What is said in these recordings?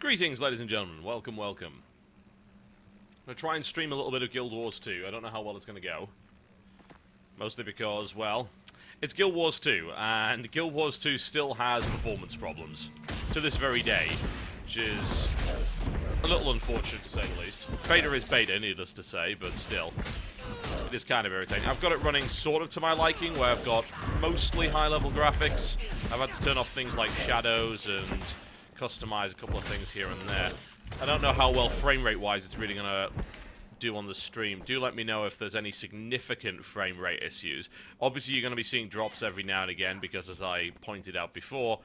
Greetings, ladies and gentlemen. Welcome, welcome. I'm going to try and stream a little bit of Guild Wars 2. I don't know how well it's going to go. Mostly because, well, it's Guild Wars 2, and Guild Wars 2 still has performance problems. To this very day. Which is a little unfortunate, to say the least. Beta is beta, needless to say, but still. It is kind of irritating. I've got it running sort of to my liking, where I've got mostly high-level graphics. I've had to turn off things like shadows and customize a couple of things here and there. I don't know how well frame rate wise it's really gonna do on the stream. Do let me know if there's any significant frame rate issues. Obviously you're gonna be seeing drops every now and again because, as I pointed out before,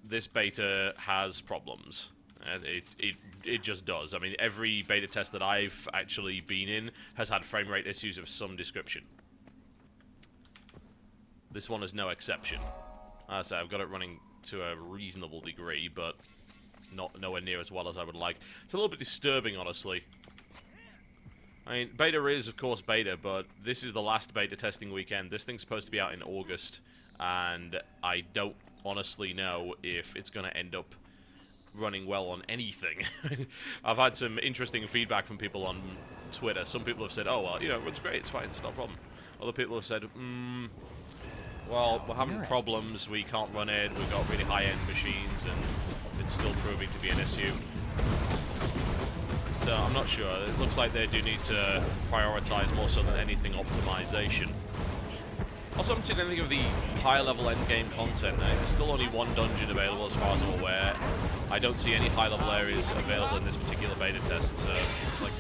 this beta has problems. And it just does. I mean, every beta test that I've actually been in has had frame rate issues of some description. This one is no exception. As I say, I've got it running to a reasonable degree, but nowhere near as well as I would like. It's a little bit disturbing, honestly. I mean, beta is, of course, beta, but this is the last beta testing weekend. This thing's supposed to be out in August, and I don't honestly know if it's going to end up running well on anything. I've had some interesting feedback from people on Twitter. Some people have said, oh, well, you know, it runs great, it's fine, it's not a problem. Other people have said, well, we're having problems, we can't run it, we've got really high-end machines, and it's still proving to be an issue. So, I'm not sure. It looks like they do need to prioritize more so than anything optimization. Also, I haven't seen anything of the high-level endgame content. There's still only one dungeon available as far as I'm aware. I don't see any high-level areas available in this particular beta test, so it's like,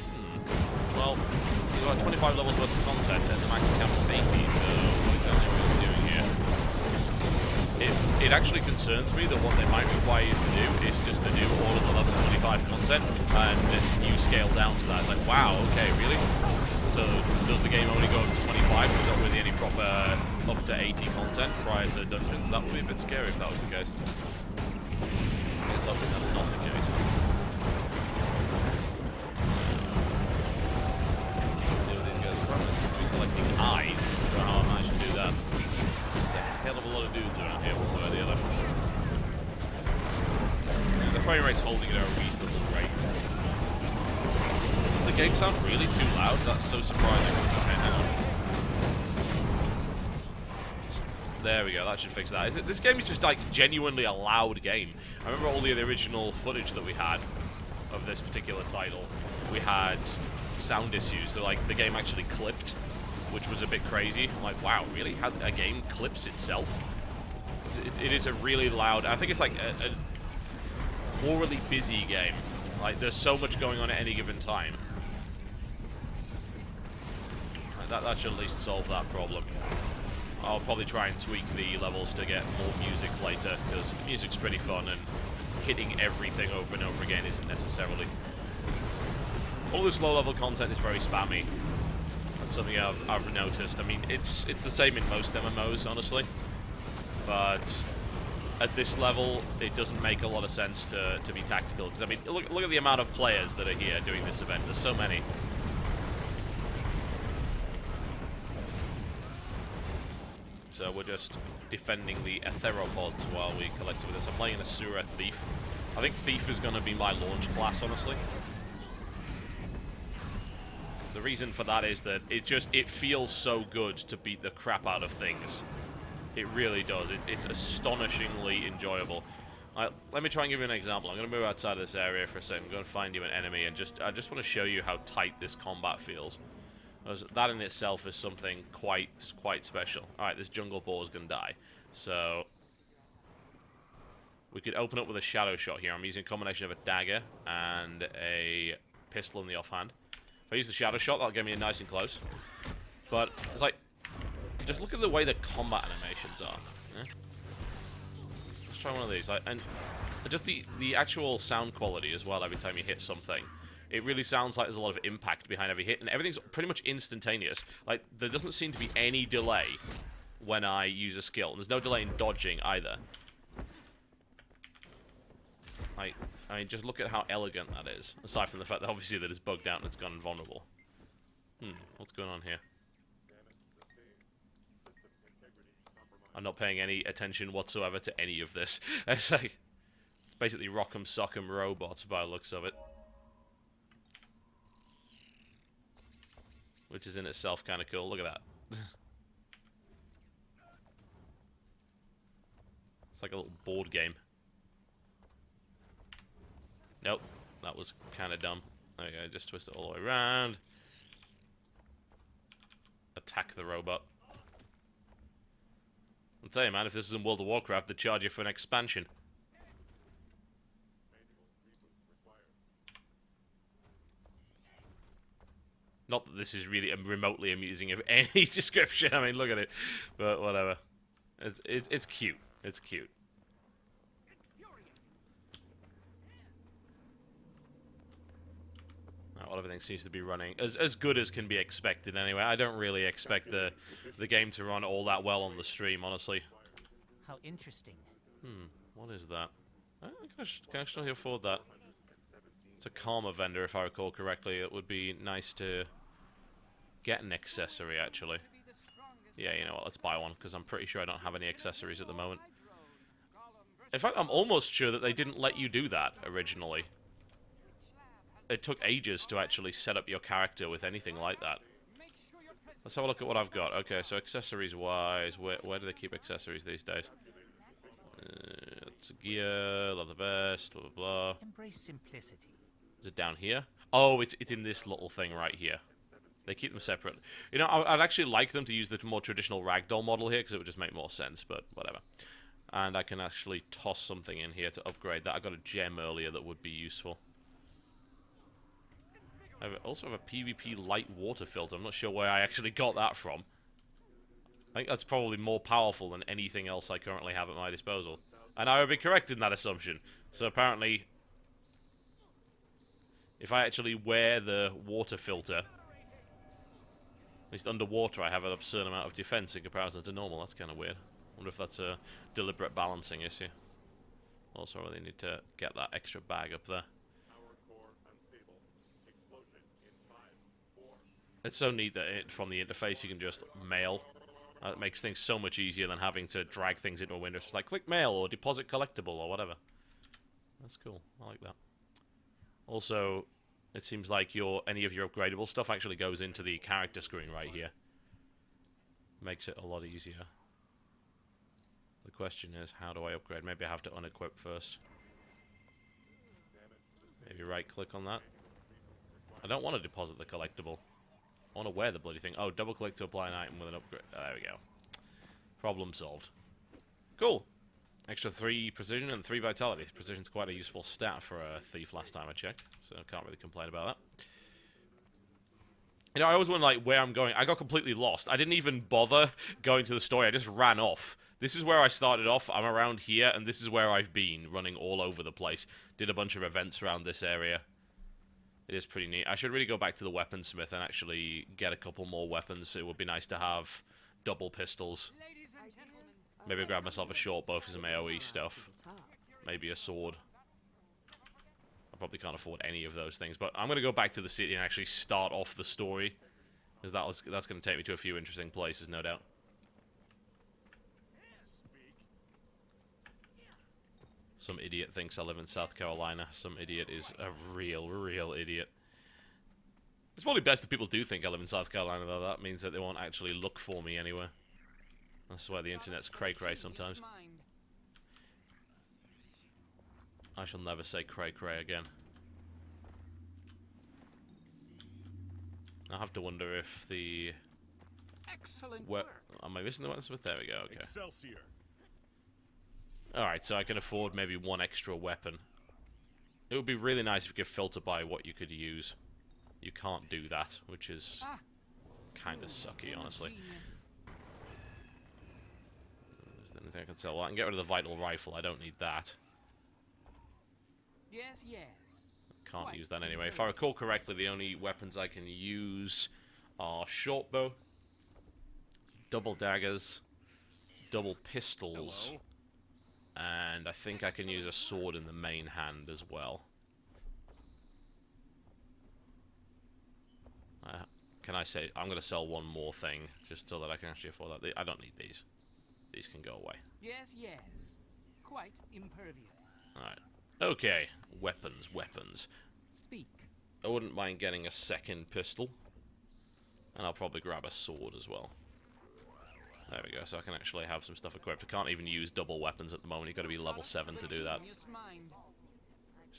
well, you've got 25 levels worth of content and the max cap is 80, so what exactly are we really doing here? It actually concerns me that what they might require you to do is just to do all of the level 25 content and then you scale down to that. It's like, wow, okay, really? So does the game only go up to 25? There's not really any proper up to 80 content prior to dungeons? That would be a bit scary if that was the case. I guess I think that's not the case. Deal with these guys. Probably collecting eyes. I don't know how I managed to do that. There's a hell of a lot of dudes around here, one way or the other. The frame rate's holding it at a reasonable rate. The game sound really too loud? That's so surprising. Okay, hang on. There we go, that should fix that. This game is just like genuinely a loud game. I remember all the original footage that we had of this particular title. We had sound issues, so like the game actually clipped, which was a bit crazy. I'm like, wow, really? How a game clips itself? It is a really loud, I think it's like a morally busy game. Like, there's so much going on at any given time. That should at least solve that problem. I'll probably try and tweak the levels to get more music later, because the music's pretty fun, and hitting everything over and over again isn't necessarily. All this low-level content is very spammy. That's something I've noticed. I mean, it's the same in most MMOs, honestly. But at this level, it doesn't make a lot of sense to be tactical, because, I mean, look at the amount of players that are here doing this event. There's so many. So we're just defending the Etheropods while we collect with this. I'm playing an Asura Thief. I think Thief is going to be my launch class, honestly. The reason for that is that it feels so good to beat the crap out of things. It really does. It's astonishingly enjoyable. Let me try and give you an example. I'm going to move outside of this area for a second. I'm going to find you an enemy, and I just want to show you how tight this combat feels. That in itself is something quite special. Alright, this jungle boar is going to die. So we could open up with a shadow shot here. I'm using a combination of a dagger and a pistol in the offhand. If I use the shadow shot, that'll get me in nice and close. But it's like, just look at the way the combat animations are. Yeah? Let's try one of these. And just the actual sound quality as well every time you hit something. It really sounds like there's a lot of impact behind every hit, and everything's pretty much instantaneous. Like, there doesn't seem to be any delay when I use a skill. And there's no delay in dodging either. I mean, just look at how elegant that is. Aside from the fact that obviously that it's bugged out and it's gone invulnerable. What's going on here? I'm not paying any attention whatsoever to any of this. It's like, basically rock'em sock'em robots by the looks of it. Which is in itself kind of cool. Look at that. It's like a little board game. Nope. That was kind of dumb. Okay, just twist it all the way around. Attack the robot. I'll tell you, man, if this was in World of Warcraft, they'd charge you for an expansion. Not that this is really remotely amusing of any description. I mean, look at it. But whatever. It's cute. It's cute. Well, everything seems to be running as good as can be expected anyway. I don't really expect the game to run all that well on the stream, honestly. How interesting. What is that? Can I actually afford that? It's a karma vendor, if I recall correctly. It would be nice to get an accessory, actually. Yeah, you know what, let's buy one, because I'm pretty sure I don't have any accessories at the moment. In fact, I'm almost sure that they didn't let you do that originally. It took ages to actually set up your character with anything like that. Let's have a look at what I've got. Okay, so accessories-wise, where do they keep accessories these days? It's gear, leather vest, blah, blah, blah. Embrace simplicity. Is it down here? Oh, it's in this little thing right here. They keep them separate. You know, I'd actually like them to use the more traditional ragdoll model here, because it would just make more sense, but whatever. And I can actually toss something in here to upgrade that. I got a gem earlier that would be useful. I also have a PvP light water filter. I'm not sure where I actually got that from. I think that's probably more powerful than anything else I currently have at my disposal. And I would be correct in that assumption. So apparently, if I actually wear the water filter, at least underwater I have an absurd amount of defense in comparison to normal. That's kind of weird. I wonder if that's a deliberate balancing issue. Also, I really need to get that extra bag up there. It's so neat that from the interface you can just mail. It makes things so much easier than having to drag things into a window. It's just like, click mail or deposit collectible or whatever. That's cool. I like that. Also, it seems like any of your upgradable stuff actually goes into the character screen right here. Makes it a lot easier. The question is, how do I upgrade? Maybe I have to unequip first. Maybe right-click on that. I don't want to deposit the collectible. I want to wear the bloody thing. Oh, double click to apply an item with an upgrade. There we go. Problem solved. Cool. Extra 3 precision and 3 vitality. Precision's quite a useful stat for a thief last time I checked, so I can't really complain about that. You know, I always wonder, like, where I'm going. I got completely lost. I didn't even bother going to the story. I just ran off. This is where I started off. I'm around here, and this is where I've been, running all over the place. Did a bunch of events around this area. It is pretty neat. I should really go back to the weaponsmith and actually get a couple more weapons. It would be nice to have double pistols. Maybe grab myself a short bow for some AoE stuff. Maybe a sword. I probably can't afford any of those things, but I'm going to go back to the city and actually start off the story, because that's going to take me to a few interesting places, no doubt. Some idiot thinks I live in South Carolina. Some idiot is a real idiot. It's probably best if people do think I live in South Carolina, though. That means that they won't actually look for me anywhere. That's why the internet's cray-cray sometimes. I shall never say cray-cray again. I have to wonder if the... Excellent work. Am I missing the weaponsmith? There we go, okay. Excelsior. Alright, so I can afford maybe one extra weapon. It would be really nice if you could filter by what you could use. You can't do that, which is kind of sucky, honestly. Is there anything I can sell? Well, I can get rid of the vital rifle. I don't need that. Yes, yes. Can't use that anyway. If I recall correctly, the only weapons I can use are short bow, double daggers, double pistols. Hello? And I think I can use a sword in the main hand as well. Can I say... I'm going to sell one more thing, just so that I can actually afford that. I don't need these. These can go away. Yes, yes. Quite impervious. Alright. Okay, weapons, weapons. Speak. I wouldn't mind getting a second pistol. And I'll probably grab a sword as well. There we go, so I can actually have some stuff equipped. I can't even use double weapons at the moment. You've got to be level 7 to do that. Just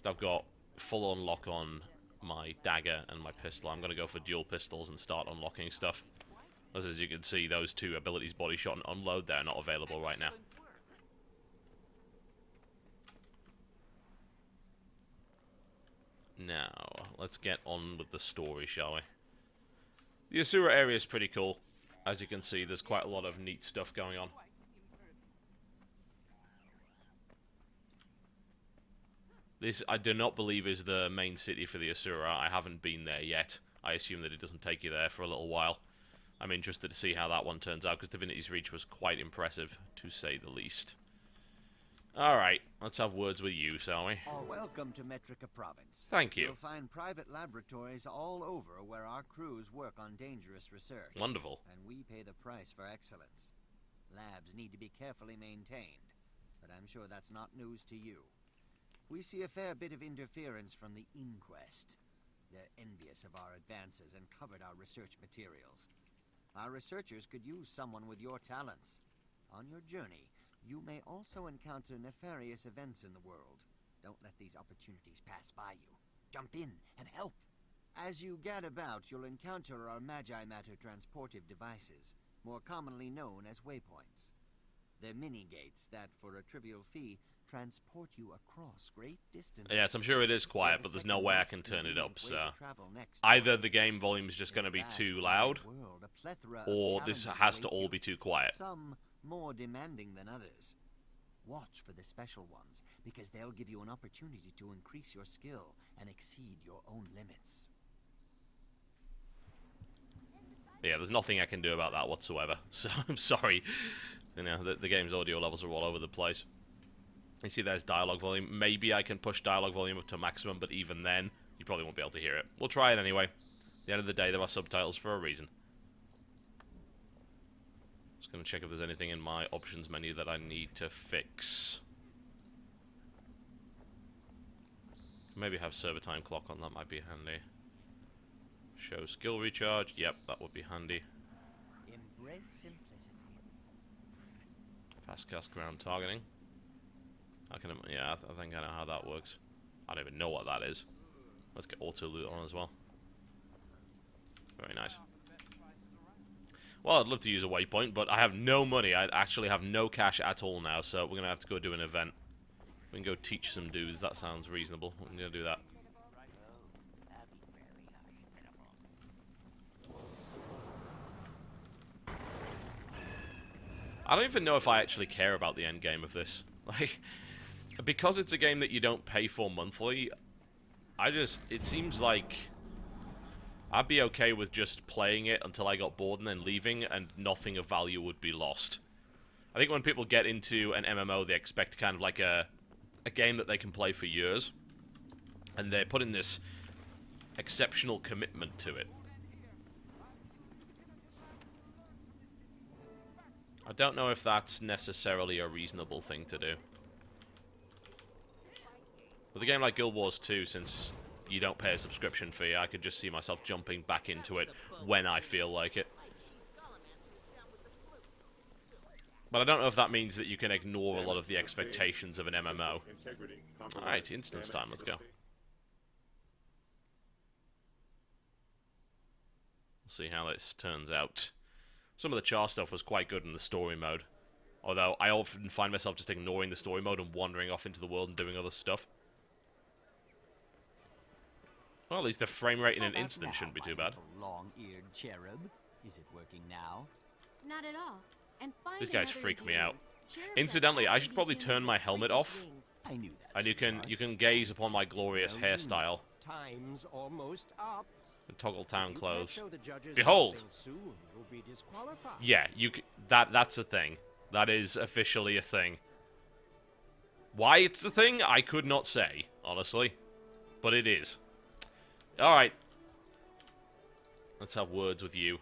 I've got full unlock on my dagger and my pistol. I'm going to go for dual pistols and start unlocking stuff. As you can see, those two abilities, body shot and unload, they're not available right now. Now, let's get on with the story, shall we? The Asura area is pretty cool. As you can see, there's quite a lot of neat stuff going on. This, I do not believe, is the main city for the Asura. I haven't been there yet. I assume that it doesn't take you there for a little while. I'm interested to see how that one turns out, because Divinity's Reach was quite impressive, to say the least. Alright, let's have words with you, shall we? Welcome to Metrica Province. Thank you. You'll find private laboratories all over where our crews work on dangerous research. Wonderful. And we pay the price for excellence. Labs need to be carefully maintained, but I'm sure that's not news to you. We see a fair bit of interference from the Inquest. They're envious of our advances and covered our research materials. Our researchers could use someone with your talents. On your journey, you may also encounter nefarious events in the world. Don't let these opportunities pass by you. Jump in and help. As you gad about, you'll encounter our Magi Matter transportive devices, more commonly known as waypoints. They're mini-gates that, for a trivial fee, transport you across great distances. Yes, I'm sure it is quiet, but there's no way I can turn it up, so... Either the game volume is just going to be too loud, or this has to all be too quiet. Some more demanding than others. Watch for the special ones, because they'll give you an opportunity to increase your skill and exceed your own limits. Yeah, there's nothing I can do about that whatsoever, so I'm sorry. You know, the game's audio levels are all over the place. You see there's dialogue volume. Maybe I can push dialogue volume up to maximum, but even then, you probably won't be able to hear it. We'll try it anyway. At the end of the day, there are subtitles for a reason. Just going to check if there's anything in my options menu that I need to fix. Maybe have server time clock on, that might be handy. Show skill recharge, yep, that would be handy. Embrace simplicity. Fast cast ground targeting. I can, yeah, I think I know how that works. I don't even know what that is. Let's get auto loot on as well. Very nice. Well, I'd love to use a waypoint, but I have no money. I actually have no cash at all now, so we're going to have to go do an event. We can go teach some dudes. That sounds reasonable. We're going to do that. I don't even know if I actually care about the end game of this. Like, because it's a game that you don't pay for monthly, it seems like I'd be okay with just playing it until I got bored and then leaving, and nothing of value would be lost. I think when people get into an MMO, they expect kind of like a game that they can play for years, and they're putting this exceptional commitment to it. I don't know if that's necessarily a reasonable thing to do. With a game like Guild Wars 2, since you don't pay a subscription fee, I could just see myself jumping back into it when I feel like it. But I don't know if that means that you can ignore a lot of the expectations of an MMO. Alright, instance time, let's go. See how this turns out. Some of the char stuff was quite good in the story mode. Although, I often find myself just ignoring the story mode and wandering off into the world and doing other stuff. Well, at least the frame rate in an instant shouldn't be too bad. Long-eared cherub. Is it working now? Not at all. And These guys freak me out. Incidentally, I should probably turn my helmet off. I knew that. And you can gaze upon my glorious hairstyle. Time's almost up. And toggle town clothes. Show the judges Behold! something soon, you'll be disqualified. Yeah, that's a thing. That is officially a thing. Why it's the thing, I could not say, honestly. But it is. Alright. Let's have words with you.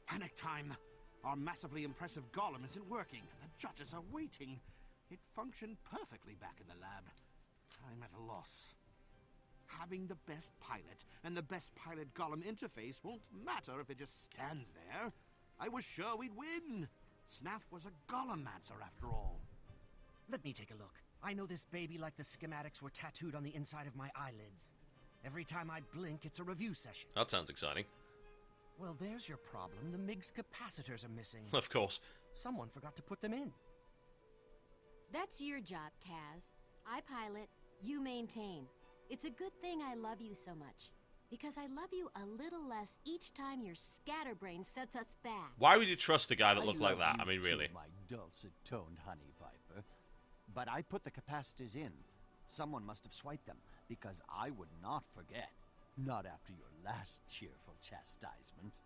Panic time. Our massively impressive golem isn't working. The judges are waiting. It functioned perfectly back in the lab. I'm at a loss. Having the best pilot and the best pilot golem interface won't matter if it just stands there. I was sure we'd win. Snaff was a golemancer after all. Let me take a look. I know this baby like the schematics were tattooed on the inside of my eyelids. Every time I blink, it's a review session. That sounds exciting. Well, there's your problem. The MIG's capacitors are missing. Of course. Someone forgot to put them in. That's your job, Kaz. I pilot, you maintain. It's a good thing I love you so much. Because I love you a little less each time your scatterbrain sets us back. Why would you trust a guy that looked like that? I mean, really. My dulcet-toned honey viper. But I put the capacitors in. Someone must have swiped them, because I would not forget. Not after your last cheerful chastisement.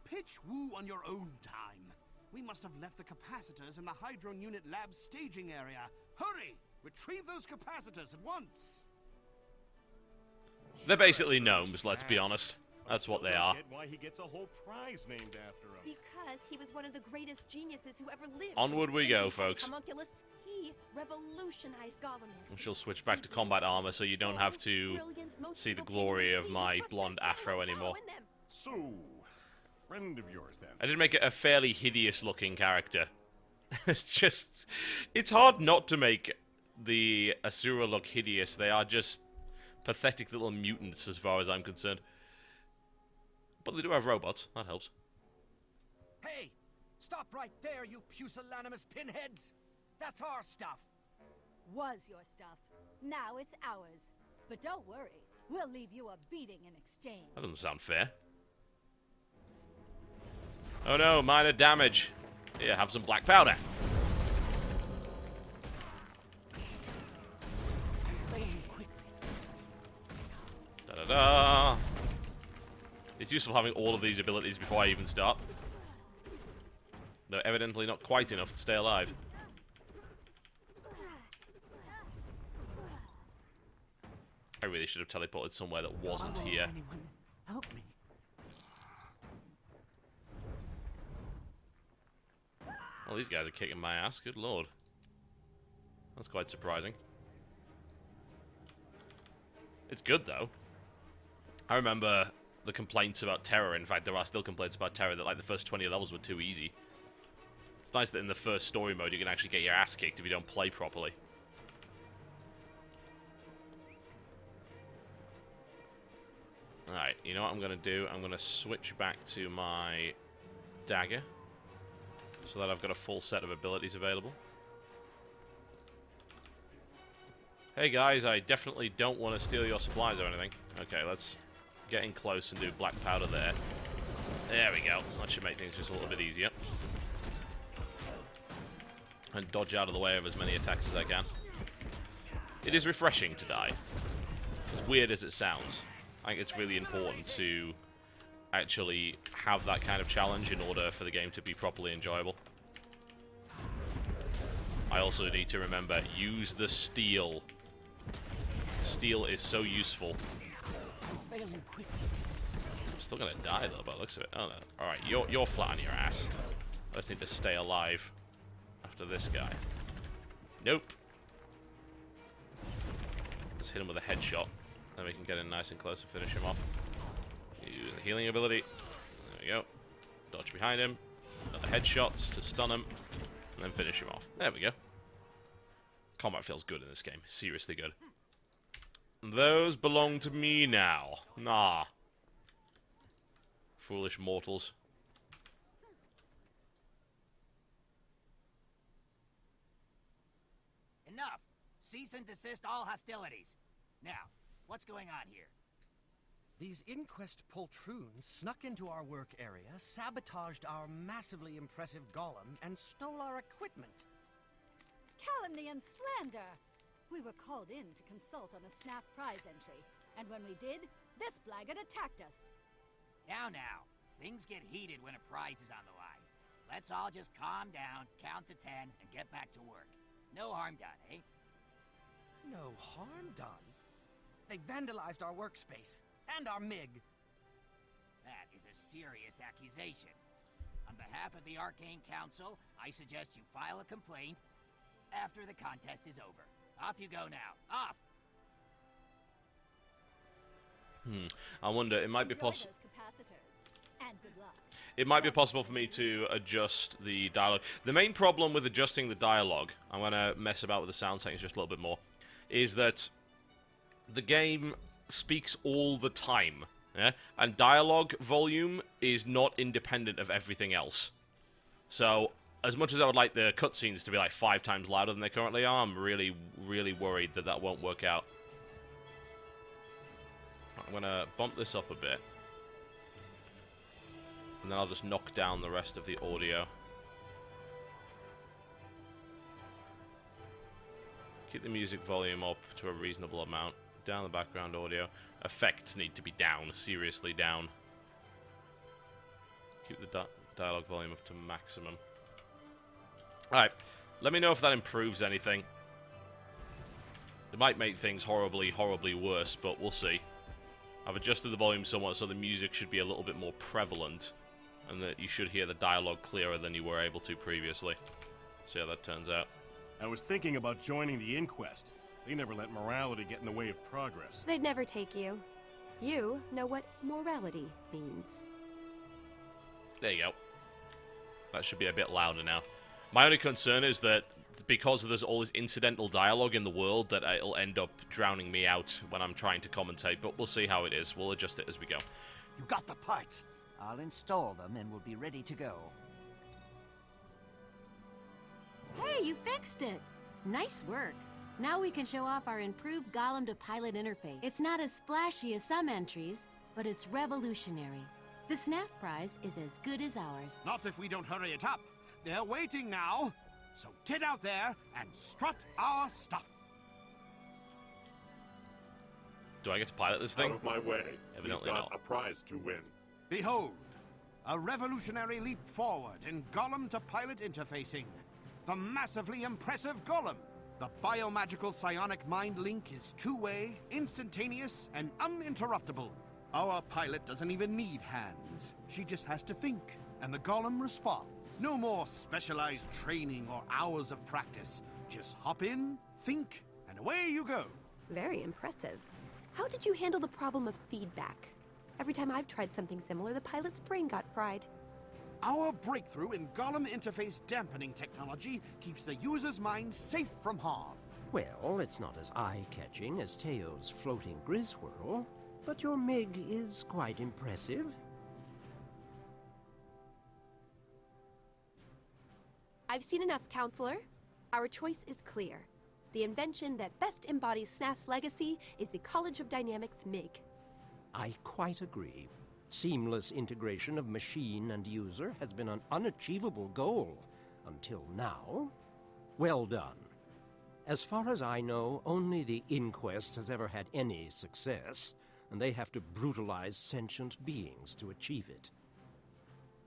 Pitch woo on your own time. We must have left the capacitors in the Hydron Unit lab staging area. Hurry! Retrieve those capacitors at once! They're basically gnomes, let's be honest. That's what they are. Get why he gets a whole prize named after him. Because he was one of the greatest geniuses who ever lived. Onward we go, Indeed, folks. Homunculus, he revolutionized Gollum. And she'll switch back to combat armor so you don't have to see the glory of my blonde afro anymore. So, friend of yours then. I did make it a fairly hideous looking character. It's hard not to make the Asura look hideous. They are just pathetic little mutants as far as I'm concerned. But they do have robots, that helps. Hey! Stop right there, you pusillanimous pinheads! That's our stuff! Was your stuff. Now it's ours. But don't worry, we'll leave you a beating in exchange. That doesn't sound fair. Oh no, minor damage. Here, have some black powder. Da-da-da. It's useful having all of these abilities before I even start. Though evidently not quite enough to stay alive. I really should have teleported somewhere that wasn't here. Help me. Well, these guys are kicking my ass. Good lord. That's quite surprising. It's good, though. I remember the complaints about Terror. In fact, there are still complaints about Terror that, like, the first 20 levels were too easy. It's nice that in the first story mode you can actually get your ass kicked if you don't play properly. Alright, you know what I'm going to do? I'm going to switch back to my dagger, so that I've got a full set of abilities available. Hey guys, I definitely don't want to steal your supplies or anything. Okay, let's get in close and do black powder there. There we go. That should make things just a little bit easier. And dodge out of the way of as many attacks as I can. It is refreshing to die. As weird as it sounds, I think it's really important to actually have that kind of challenge in order for the game to be properly enjoyable. I also need to remember, use the steel. Steel is so useful. Failing quickly. I'm still gonna die though, by the looks of it. Oh no. Alright, you're flat on your ass. I just need to stay alive after this guy. Nope. Let's hit him with a headshot. Then we can get in nice and close and finish him off. Use the healing ability. There we go. Dodge behind him. Another headshot to stun him. And then finish him off. There we go. Combat feels good in this game. Seriously good. Those belong to me now. Nah. Foolish mortals. Enough! Cease and desist all hostilities. Now, what's going on here? These Inquest poltroons snuck into our work area, sabotaged our massively impressive golem, and stole our equipment. Calumny and slander! We were called in to consult on a SNAF prize entry, and when we did, this blackguard attacked us. Now, things get heated when a prize is on the line. Let's all just calm down, count to 10, and get back to work. No harm done, eh? No harm done? They vandalized our workspace, and our MIG. That is a serious accusation. On behalf of the Arcane Council, I suggest you file a complaint after the contest is over. Off you go now. Off! I wonder, it might be Enjoy possible. those capacitors, and good luck. It might be possible for me to adjust the dialogue. The main problem with adjusting the dialogue, I'm going to mess about with the sound settings just a little bit more, is that the game speaks all the time, yeah? And dialogue volume is not independent of everything else. So, as much as I would like the cutscenes to be like 5 times louder than they currently are, I'm really, really worried that that won't work out. I'm going to bump this up a bit. And then I'll just knock down the rest of the audio. Keep the music volume up to a reasonable amount. Down the background audio. Effects need to be down, seriously down. Keep the dialogue volume up to maximum. Alright, let me know if that improves anything. It might make things horribly, horribly worse, but we'll see. I've adjusted the volume somewhat so the music should be a little bit more prevalent, and that you should hear the dialogue clearer than you were able to previously. See how that turns out. I was thinking about joining the inquest. They never let morality get in the way of progress. They'd never take you. You know what morality means. There you go. That should be a bit louder now. My only concern is that because there's all this incidental dialogue in the world, that it'll end up drowning me out when I'm trying to commentate, but we'll see how it is. We'll adjust it as we go. You got the parts. I'll install them and we'll be ready to go. Hey, you fixed it! Nice work. Now we can show off our improved Golem-to-Pilot interface. It's not as flashy as some entries, but it's revolutionary. The SNAF prize is as good as ours. Not if we don't hurry it up. They're waiting now. So get out there and strut our stuff. Do I get to pilot this thing? Out of my way. Evidently We've got not. a prize to win. Behold, a revolutionary leap forward in Golem-to-Pilot interfacing. The massively impressive Golem. The biomagical psionic mind link is two-way, instantaneous, and uninterruptible. Our pilot doesn't even need hands. She just has to think, and the Golem responds. No more specialized training or hours of practice. Just hop in, think, and away you go. Very impressive. How did you handle the problem of feedback? Every time I've tried something similar, the pilot's brain got fried. Our breakthrough in Golem interface dampening technology keeps the user's mind safe from harm. Well, it's not as eye-catching as Teo's floating Griswhirl, but your MiG is quite impressive. I've seen enough, Counselor. Our choice is clear. The invention that best embodies SNAF's legacy is the College of Dynamics MiG. I quite agree. Seamless integration of machine and user has been an unachievable goal until now. Well done. As far as I know, only the Inquest has ever had any success, and they have to brutalize sentient beings to achieve it.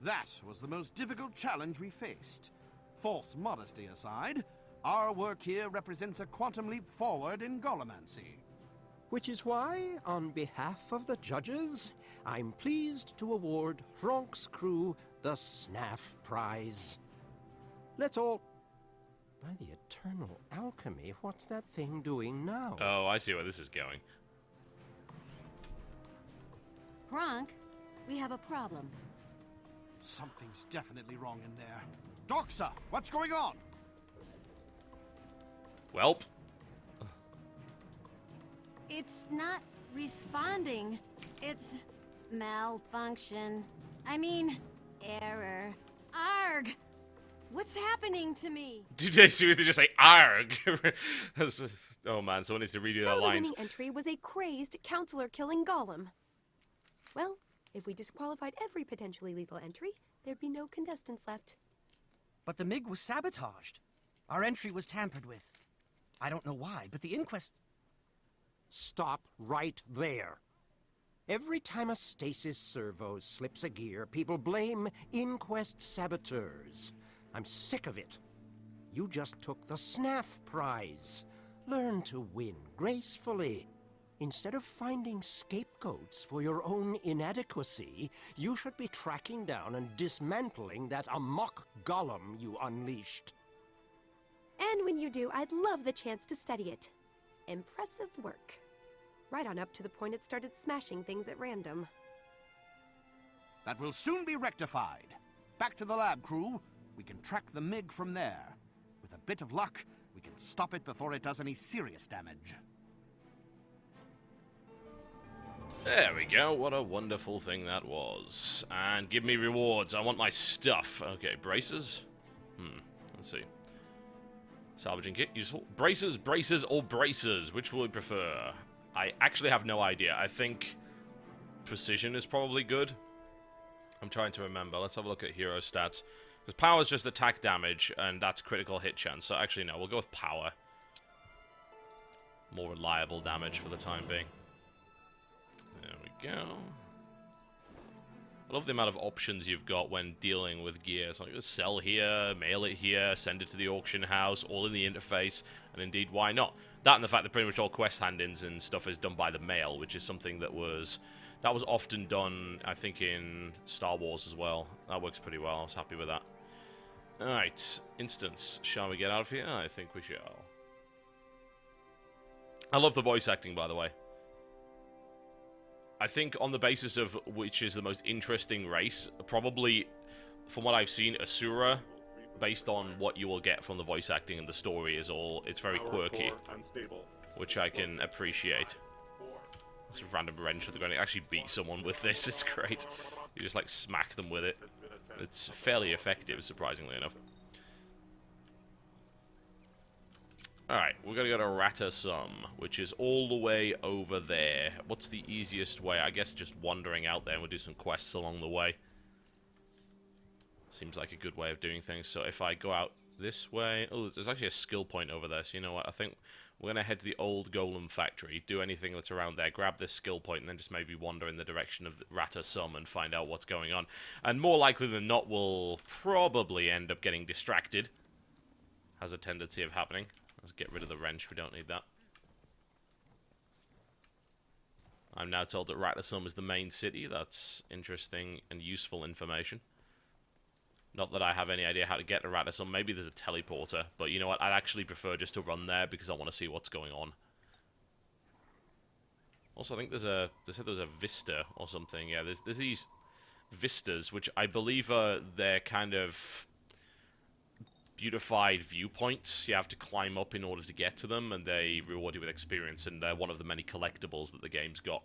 That was the most difficult challenge we faced. False modesty aside, our work here represents a quantum leap forward in Golemancy. Which is why, on behalf of the judges, I'm pleased to award Hronk's crew the SNAF Prize. Let's all... By the eternal alchemy, what's that thing doing now? Oh, I see where this is going. Gronk, we have a problem. Something's definitely wrong in there. Doxa, what's going on? Welp. It's not responding. It's malfunction. I mean, error. Arg! What's happening to me? Did they seriously just say ARG? Oh man, someone needs to redo So their the lines. winning entry was a crazed counselor killing Golem. Well, if we disqualified every potentially lethal entry, there'd be no contestants left. But the MiG was sabotaged. Our entry was tampered with. I don't know why, but the inquest... Stop right there. Every time a stasis servo slips a gear, people blame Inquest saboteurs. I'm sick of it. You just took the SNAF prize. Learn to win gracefully. Instead of finding scapegoats for your own inadequacy, you should be tracking down and dismantling that amok golem you unleashed. And when you do, I'd love the chance to study it. Impressive work. Right on up to the point it started smashing things at random. That will soon be rectified. Back to the lab, crew. We can track the MiG from there. With a bit of luck, we can stop it before it does any serious damage. There we go. What a wonderful thing that was. And give me rewards. I want my stuff. Okay, braces. Let's see. Salvaging kit, useful. Braces, braces, or bracers? Which will we prefer? I actually have no idea. I think precision is probably good. I'm trying to remember. Let's have a look at hero stats. Because power is just attack damage, and that's critical hit chance. So actually, no, we'll go with power. More reliable damage for the time being. There we go. I love the amount of options you've got when dealing with gear. So like, sell here, mail it here, send it to the auction house, all in the interface, and indeed, why not? That and the fact that pretty much all quest hand-ins and stuff is done by the mail, which is something that was often done, I think, in Star Wars as well. That works pretty well. I was happy with that. Alright, instance. Shall we get out of here? I think we shall. I love the voice acting, by the way. I think on the basis of which is the most interesting race, probably, from what I've seen, Asura, based on what you will get from the voice acting and the story, it's very quirky, which I can appreciate. It's a random wrench at the ground. You actually beat someone with this, it's great. You just, like, smack them with it. It's fairly effective, surprisingly enough. Alright, we're gonna go to Ratasum, which is all the way over there. What's the easiest way? I guess just wandering out there and we'll do some quests along the way. Seems like a good way of doing things. So if I go out this way... Oh, there's actually a skill point over there, so you know what? I think we're gonna head to the old Golem factory, do anything that's around there, grab this skill point, and then just maybe wander in the direction of Ratasum and find out what's going on. And more likely than not, we'll probably end up getting distracted. Has a tendency of happening. Let's get rid of the wrench, we don't need that. I'm now told that Ratasum is the main city. That's interesting and useful information. Not that I have any idea how to get to Ratasum. Maybe there's a teleporter, but you know what? I'd actually prefer just to run there because I want to see what's going on. Also, I think there's a... They said there was a vista or something. Yeah, there's these vistas, which I believe are they're kind of... beautified viewpoints. You have to climb up in order to get to them, and they reward you with experience, and they're one of the many collectibles that the game's got.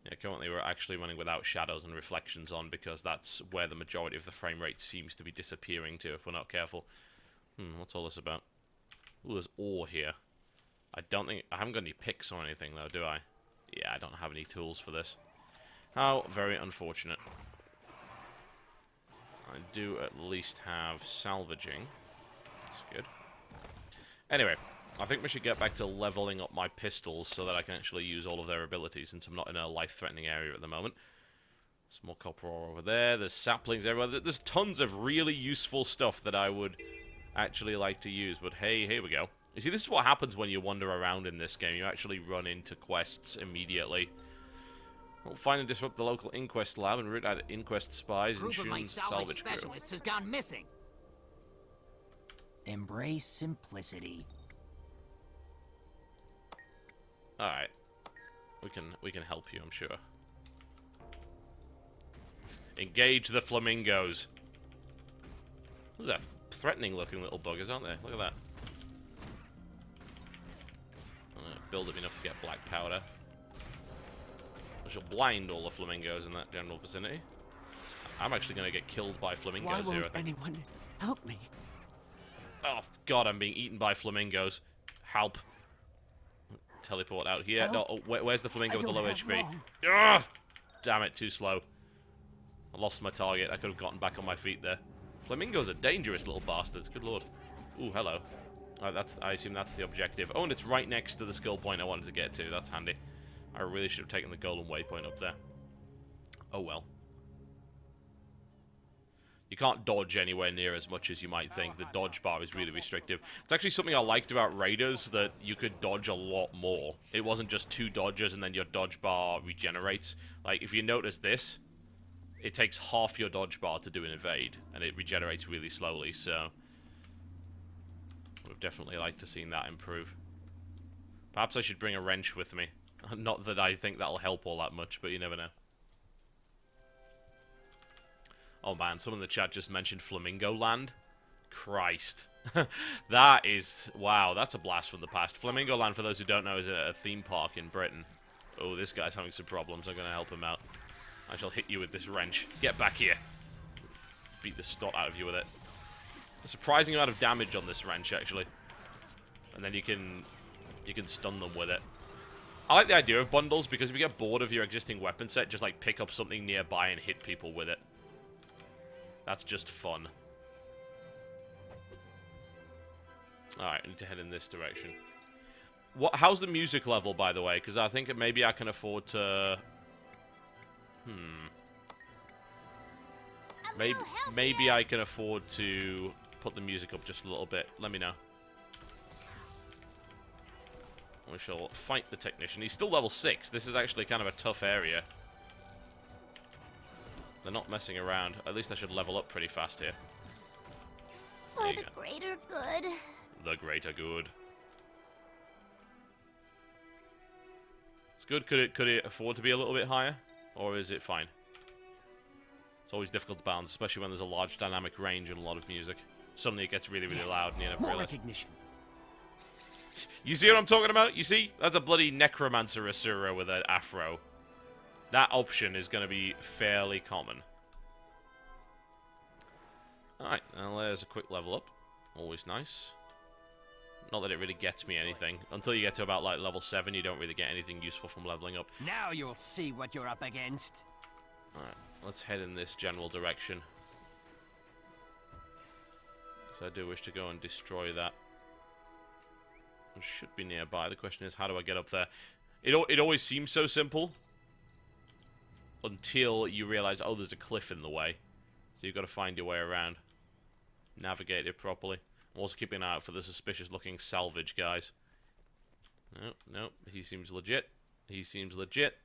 Yeah, currently we're actually running without shadows and reflections on, because that's where the majority of the frame rate seems to be disappearing to if we're not careful. What's all this about? Ooh, there's ore here. I haven't got any picks or anything, though, do I? Yeah, I don't have any tools for this. How very unfortunate. I do at least have salvaging. That's good. Anyway, I think we should get back to leveling up my pistols so that I can actually use all of their abilities, since I'm not in a life-threatening area at the moment. Some more copper ore over there. There's saplings everywhere. There's tons of really useful stuff that I would actually like to use. But hey, here we go. You see, this is what happens when you wander around in this game. You actually run into quests immediately. We'll find and disrupt the local inquest lab and root out inquest spies and Group of my salvage crew. specialists has gone missing. Embrace simplicity. Alright. We can help you, I'm sure. Engage the flamingos. Those are threatening looking little buggers, aren't they? Look at that. Build up enough to get black powder. I shall blind all the flamingos in that general vicinity. I'm actually going to get killed by flamingos Why here, I won't think. anyone help me? Oh, God, I'm being eaten by flamingos. Help. Teleport out here. No, oh, where's the flamingo with the low HP? Ugh! Damn it, too slow. I lost my target. I could have gotten back on my feet there. Flamingos are dangerous little bastards. Good lord. Ooh, hello. I assume that's the objective. Oh, and it's right next to the skill point I wanted to get to. That's handy. I really should have taken the golden waypoint up there. Oh well. You can't dodge anywhere near as much as you might think. The dodge bar is really restrictive. It's actually something I liked about Raiders, that you could dodge a lot more. It wasn't just 2 dodges and then your dodge bar regenerates. Like, if you notice this, it takes half your dodge bar to do an evade, and it regenerates really slowly, so would have definitely liked to see that improve. Perhaps I should bring a wrench with me. Not that I think that'll help all that much, but you never know. Oh man, someone in the chat just mentioned Flamingo Land. Christ. That is... Wow, that's a blast from the past. Flamingo Land, for those who don't know, is a theme park in Britain. Oh, this guy's having some problems. I'm going to help him out. I shall hit you with this wrench. Get back here. Beat the snot out of you with it. A surprising amount of damage on this wrench, actually. And then you can stun them with it. I like the idea of bundles, because if you get bored of your existing weapon set, just like pick up something nearby and hit people with it. That's just fun. Alright, I need to head in this direction. How's the music level, by the way? Because I think maybe I can afford to... Maybe I can afford to put the music up just a little bit. Let me know. We shall fight the technician. He's still level 6. This is actually kind of a tough area. They're not messing around. At least I should level up pretty fast here. For the greater good. The greater good. It's good. Could it afford to be a little bit higher? Or is it fine? It's always difficult to balance, especially when there's a large dynamic range and a lot of music. Suddenly it gets really, really loud and you never More realize. recognition. You see what I'm talking about? You see? That's a bloody Necromancer Asura with an afro. That option is going to be fairly common. Alright, now there's a quick level up. Always nice. Not that it really gets me anything. Until you get to about like level 7, you don't really get anything useful from leveling up. Now you'll see what you're up against. Alright, let's head in this general direction. So I do wish to go and destroy that. It should be nearby. The question is, how do I get up there? It always seems so simple. Until you realize, oh, there's a cliff in the way. So you've got to find your way around. Navigate it properly. I'm also keeping an eye out for the suspicious-looking salvage guys. Nope. He seems legit. He seems legit.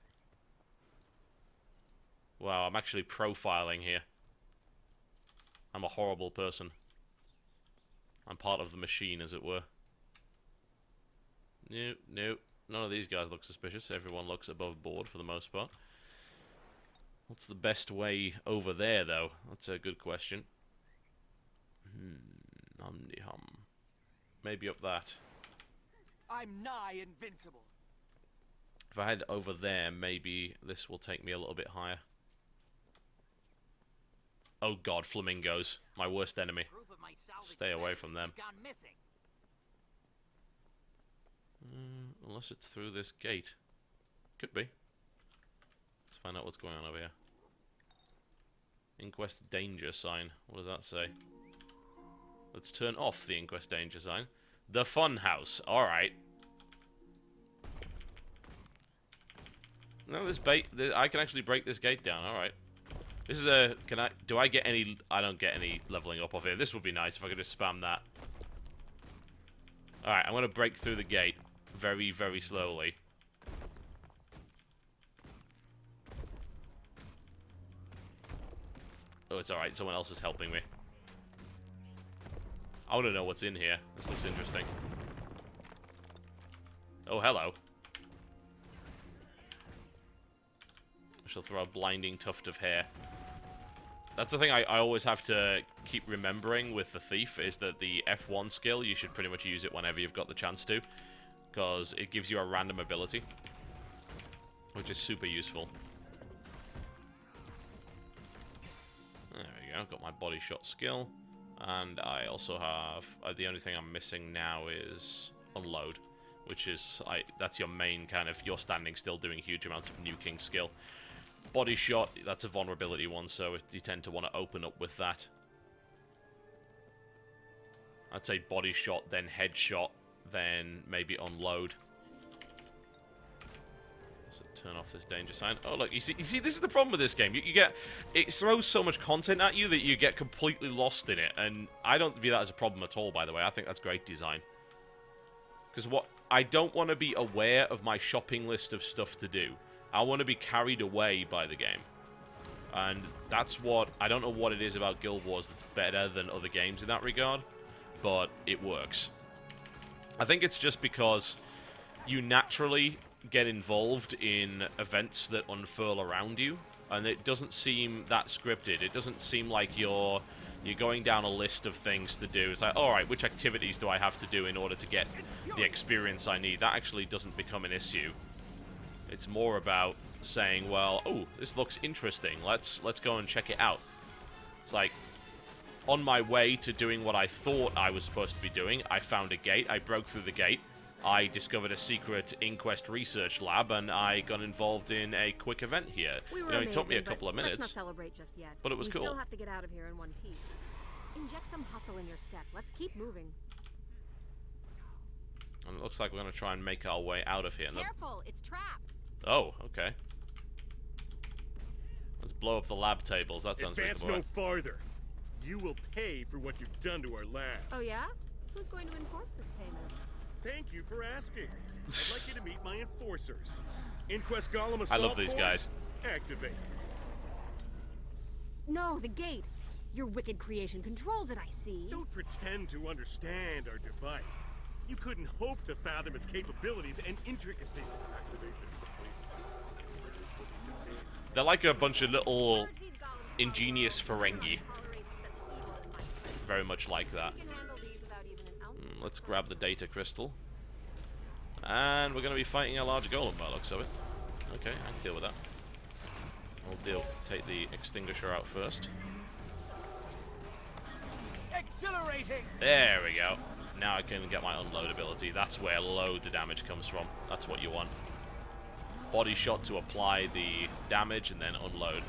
Wow, I'm actually profiling here. I'm a horrible person. I'm part of the machine, as it were. Nope. None of these guys look suspicious. Everyone looks above board for the most part. What's the best way over there, though? That's a good question. Hum. Maybe up that. I'm nigh invincible. If I head over there, maybe this will take me a little bit higher. Oh god, flamingos. My worst enemy. Stay away from them. Unless it's through this gate. Could be. Let's find out what's going on over here. Inquest danger sign. What does that say? Let's turn off the inquest danger sign. The fun house. Alright. No, this bait... I can actually break this gate down. Alright. This is a... Do I get any... I don't get any leveling up off here. This would be nice if I could just spam that. Alright, I'm going to break through the gate. Very, very slowly. Oh, it's alright. Someone else is helping me. I want to know what's in here. This looks interesting. Oh, hello. I shall throw a blinding tuft of hair. That's the thing I always have to keep remembering with the thief, is that the F1 skill, you should pretty much use it whenever you've got the chance to. Because it gives you a random ability. Which is super useful. There we go, got my body shot skill. And I also have... the only thing I'm missing now is unload. Which is... that's your main kind of... You're standing still doing huge amounts of nuking skill. Body shot, that's a vulnerability one, so you tend to want to open up with that. I'd say body shot, then headshot, then maybe unload. So turn off this danger sign. Oh, look, you see, this is the problem with this game. You get... It throws so much content at you that you get completely lost in it, and I don't view that as a problem at all, by the way. I think that's great design. Because I don't want to be aware of my shopping list of stuff to do. I want to be carried away by the game. And that's what... I don't know what it is about Guild Wars that's better than other games in that regard, but it works. I think it's just because you naturally get involved in events that unfurl around you, and it doesn't seem that scripted. It doesn't seem like you're going down a list of things to do. It's like, alright, which activities do I have to do in order to get the experience I need? That actually doesn't become an issue. It's more about saying, well, oh, this looks interesting. Let's go and check it out. It's like, on my way to doing what I thought I was supposed to be doing, I found a gate, I broke through the gate, I discovered a secret Inquest research lab, and I got involved in a quick event here. It took me a couple of minutes. Let's not celebrate just yet. But it was cool. We still have to get out of here in one piece. Inject some hustle in your step. Let's keep moving. And it looks like we're going to try and make our way out of here. Careful, it's trapped. Oh, okay. Let's blow up the lab tables. That sounds Advance reasonable. no farther. You will pay for what you've done to our lab. Oh yeah? Who's going to enforce this payment? Thank you for asking. I'd like you to meet my enforcers. Inquest Golem Assault I love these guys. Activate. No, the gate. Your wicked creation controls it, I see. Don't pretend to understand our device. You couldn't hope to fathom its capabilities and intricacies. They're like a bunch of little ingenious Ferengi. Very much like that. Let's grab the data crystal. And we're going to be fighting a large golem by the looks of it. Okay, I can deal with that. We'll take the extinguisher out first. Exhilarating! There we go. Now I can get my unload ability. That's where loads of damage comes from. That's what you want. Body shot to apply the damage and then unload.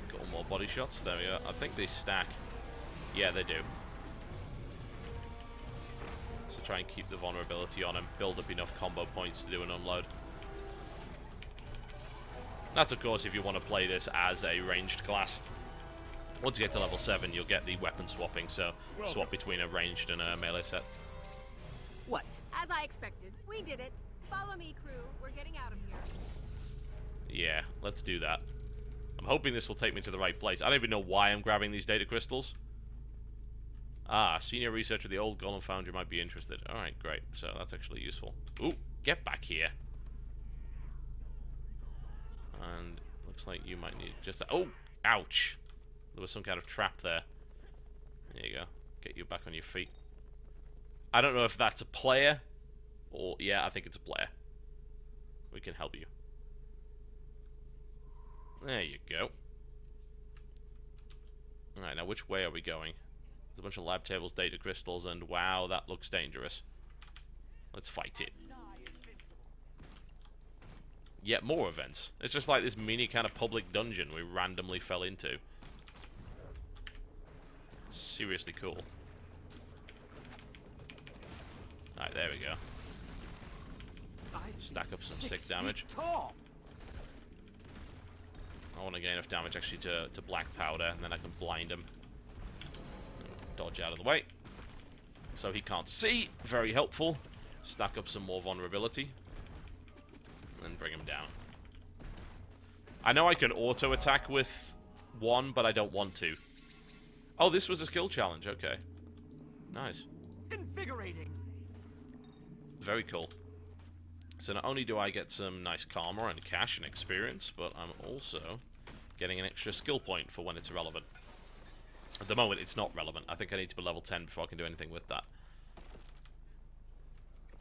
Couple more body shots. There we go. I think they stack. Yeah, they do. So try and keep the vulnerability on him. Build up enough combo points to do an unload. That's, of course, if you want to play this as a ranged class. Once you get to level 7, you'll get the weapon swapping, so swap between a ranged and a melee set. What? As I expected. We did it. Follow me, crew. We're getting out of here. Yeah, let's do that. I'm hoping this will take me to the right place. I don't even know why I'm grabbing these data crystals. Ah, senior researcher at the old Golem Foundry might be interested. Alright, great. So that's actually useful. Ooh, get back here. And looks like you might need just... Oh, ouch. There was some kind of trap there. There you go. Get you back on your feet. I don't know if that's a player or... Yeah, I think it's a player. We can help you. There you go. Alright, now which way are we going? There's a bunch of lab tables, data crystals, and wow, that looks dangerous. Let's fight it. Yet more events. It's just like this mini kind of public dungeon we randomly fell into. Seriously cool. Alright, there we go. Stack up some 6 damage. I want to get enough damage actually to black powder, and then I can blind him. Dodge out of the way. So he can't see. Very helpful. Stack up some more vulnerability. And bring him down. I know I can auto-attack with 1, but I don't want to. Oh, this was a skill challenge. Okay. Nice. Invigorating. Very cool. So not only do I get some nice karma and cash and experience, but I'm also getting an extra skill point for when it's relevant. At the moment, it's not relevant. I think I need to be level 10 before I can do anything with that.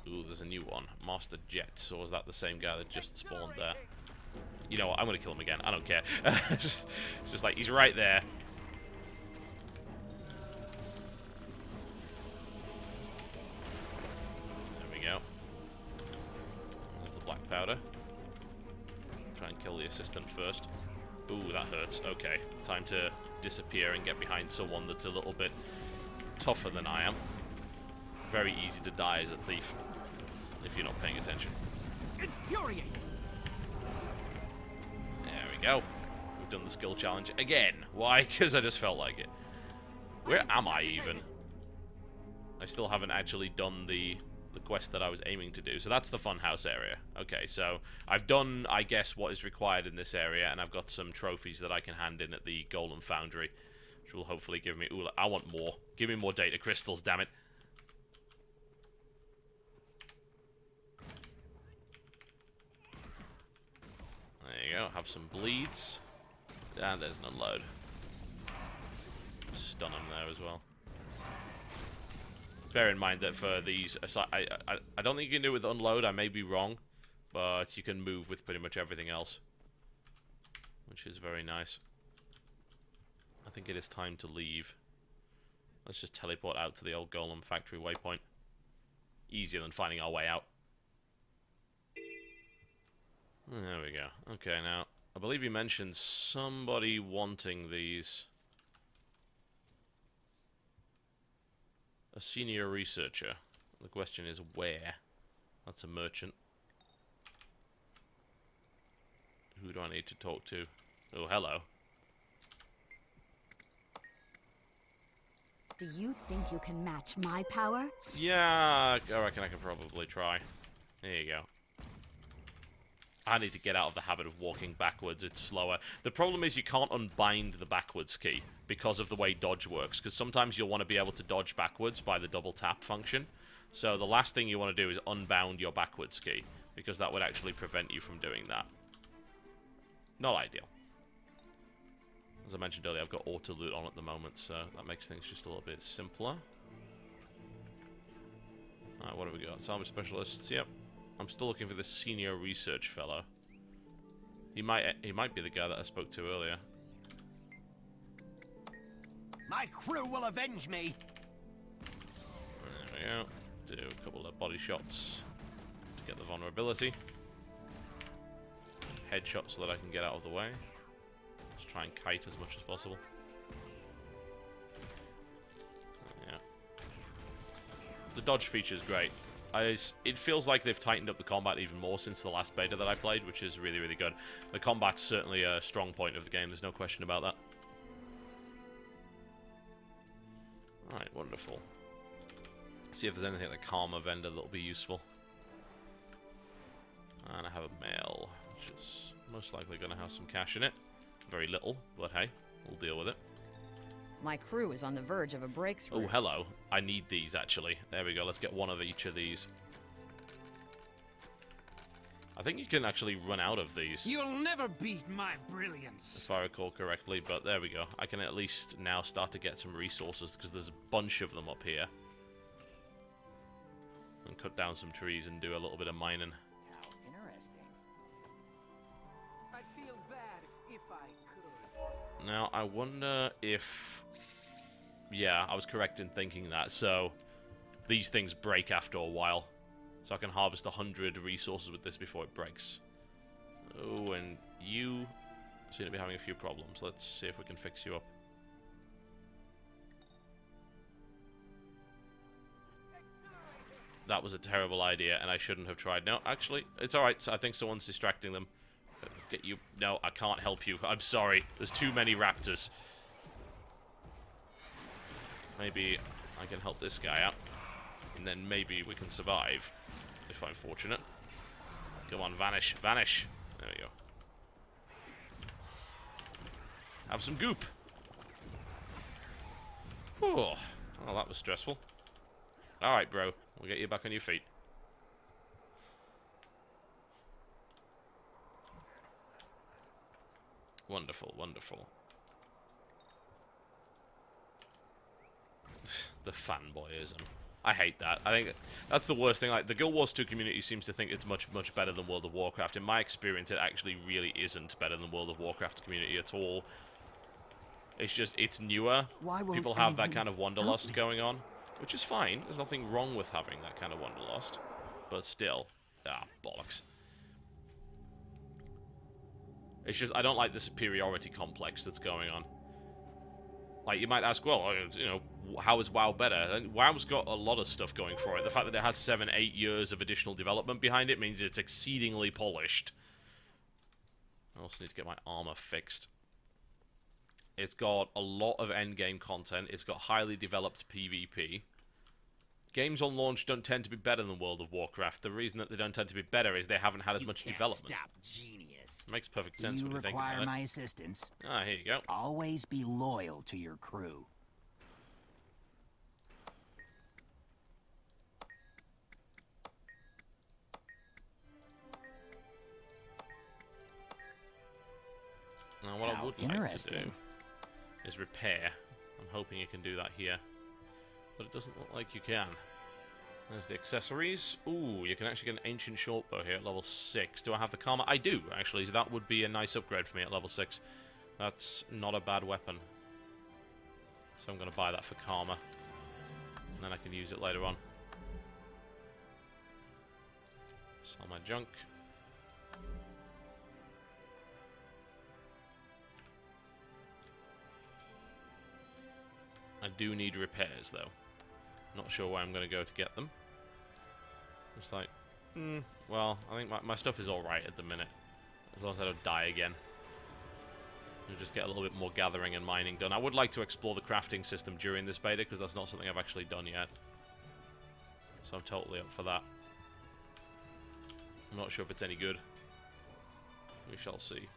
Ooh, there's a new one. Master Jets, or is that the same guy that just spawned there? You know what, I'm gonna kill him again. I don't care. It's just like, he's right there. There we go. There's the black powder. Try and kill the assistant first. Ooh, that hurts. Okay, time to disappear and get behind someone that's a little bit tougher than I am. Very easy to die as a thief if you're not paying attention. Infuriating. There we go. We've done the skill challenge again. Why? Because I just felt like it. Where am I even? I still haven't actually done the the quest that I was aiming to do. So that's the funhouse area. Okay, so I've done, I guess, what is required in this area, and I've got some trophies that I can hand in at the Golem Foundry, which will hopefully give me... Ooh, I want more. Give me more data crystals, damn it. There you go. Have some bleeds. And there's an unload. Stun him there as well. Bear in mind that for these, I don't think you can do it with unload. I may be wrong, but you can move with pretty much everything else, which is very nice. I think it is time to leave. Let's just teleport out to the old Golem Factory waypoint. Easier than finding our way out. There we go. Okay, now, I believe you mentioned somebody wanting these. A senior researcher. The question is where? That's a merchant. Who do I need to talk to? Oh, hello. Do you think you can match my power? Yeah, I reckon I can probably try. There you go. I need to get out of the habit of walking backwards. It's slower. The problem is you can't unbind the backwards key because of the way dodge works, because sometimes you'll want to be able to dodge backwards by the double tap function. So the last thing you want to do is unbound your backwards key, because that would actually prevent you from doing that. Not ideal. As I mentioned earlier, I've got auto loot on at the moment, so that makes things just a little bit simpler. Alright, what have we got? Salvage specialists, yep. I'm still looking for this senior research fellow. He might be the guy that I spoke to earlier. My crew will avenge me. There we go. Do a couple of body shots to get the vulnerability. Headshot so that I can get out of the way. Let's try and kite as much as possible. Yeah. The dodge feature is great. It feels like they've tightened up the combat even more since the last beta that I played, which is really, really good. The combat's certainly a strong point of the game, there's no question about that. Alright, wonderful. See if there's anything at the Karma vendor that'll be useful. And I have a mail, which is most likely going to have some cash in it. Very little, but hey, we'll deal with it. My crew is on the verge of a breakthrough. Oh, hello. I need these, actually. There we go. Let's get one of each of these. I think you can actually run out of these. You'll never beat my brilliance. If I recall correctly, but there we go. I can at least now start to get some resources, because there's a bunch of them up here. And cut down some trees and do a little bit of mining. How interesting. I'd feel bad if I could. Now, I wonder if... Yeah, I was correct in thinking that. So, these things break after a while. So I can harvest 100 resources with this before it breaks. Oh, and you seem to be having a few problems. Let's see if we can fix you up. That was a terrible idea, and I shouldn't have tried. No, actually, it's alright. I think someone's distracting them. Get you... No, I can't help you. I'm sorry. There's too many raptors. Maybe I can help this guy out. And then maybe we can survive. If I'm fortunate. Come on, vanish. Vanish. There we go. Have some goop. Oh, well, that was stressful. Alright, bro. We'll get you back on your feet. Wonderful, wonderful. The fanboyism. I hate that. I think that's the worst thing. Like, the Guild Wars 2 community seems to think it's much, much better than World of Warcraft. In my experience, it actually really isn't better than World of Warcraft community at all. It's just, it's newer. People have that kind of wanderlust going on, which is fine. There's nothing wrong with having that kind of wanderlust. But still, bollocks. It's just, I don't like the superiority complex that's going on. Like, you might ask, well, you know, how is WoW better? And WoW's got a lot of stuff going for it. The fact that it has 7-8 years of additional development behind it means it's exceedingly polished. I also need to get my armor fixed. It's got a lot of endgame content. It's got highly developed PvP. Games on launch don't tend to be better than World of Warcraft. The reason that they don't tend to be better is they haven't had as much development. Stop, genius. Makes perfect sense Do when you you think about require it. my assistance? Ah, here you go. Always be loyal to your crew. Now, what I How would like to do interesting. is repair. I'm hoping you can do that here. But it doesn't look like you can. There's the accessories. Ooh, you can actually get an ancient shortbow here at level 6. Do I have the karma? I do, actually. So that would be a nice upgrade for me at level 6. That's not a bad weapon. So I'm going to buy that for karma. And then I can use it later on. Sell my junk. I do need repairs, though. Not sure where I'm going to go to get them. It's like, well, I think my stuff is alright at the minute. As long as I don't die again. We'll just get a little bit more gathering and mining done. I would like to explore the crafting system during this beta, because that's not something I've actually done yet. So I'm totally up for that. I'm not sure if it's any good. We shall see.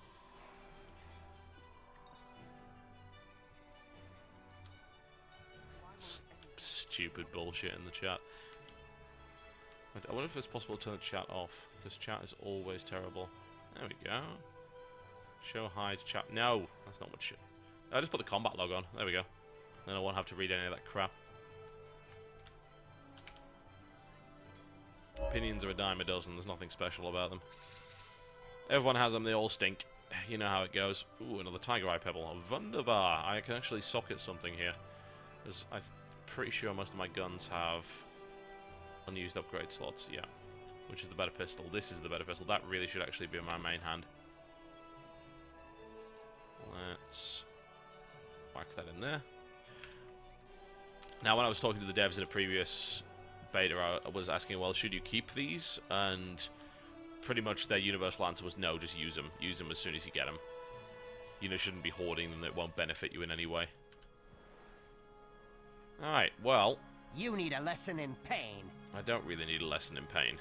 Stupid bullshit in the chat. I wonder if it's possible to turn the chat off, because chat is always terrible. There we go. Show hide chat. No, that's not what shit. I just put the combat log on. There we go. Then I won't have to read any of that crap. Opinions are a dime a dozen. There's nothing special about them. Everyone has them. They all stink. You know how it goes. Ooh, another tiger eye pebble. Wunderbar. I can actually socket something here. I'm pretty sure most of my guns have unused upgrade slots. Yeah. Which is the better pistol. This is the better pistol. That really should actually be in my main hand. Let's whack that in there. Now, when I was talking to the devs in a previous beta, I was asking, well, should you keep these? And pretty much their universal answer was no, just use them. Use them as soon as you get them. You know, shouldn't be hoarding them. It won't benefit you in any way. Alright, well... You need a lesson in pain. I don't really need a lesson in pain.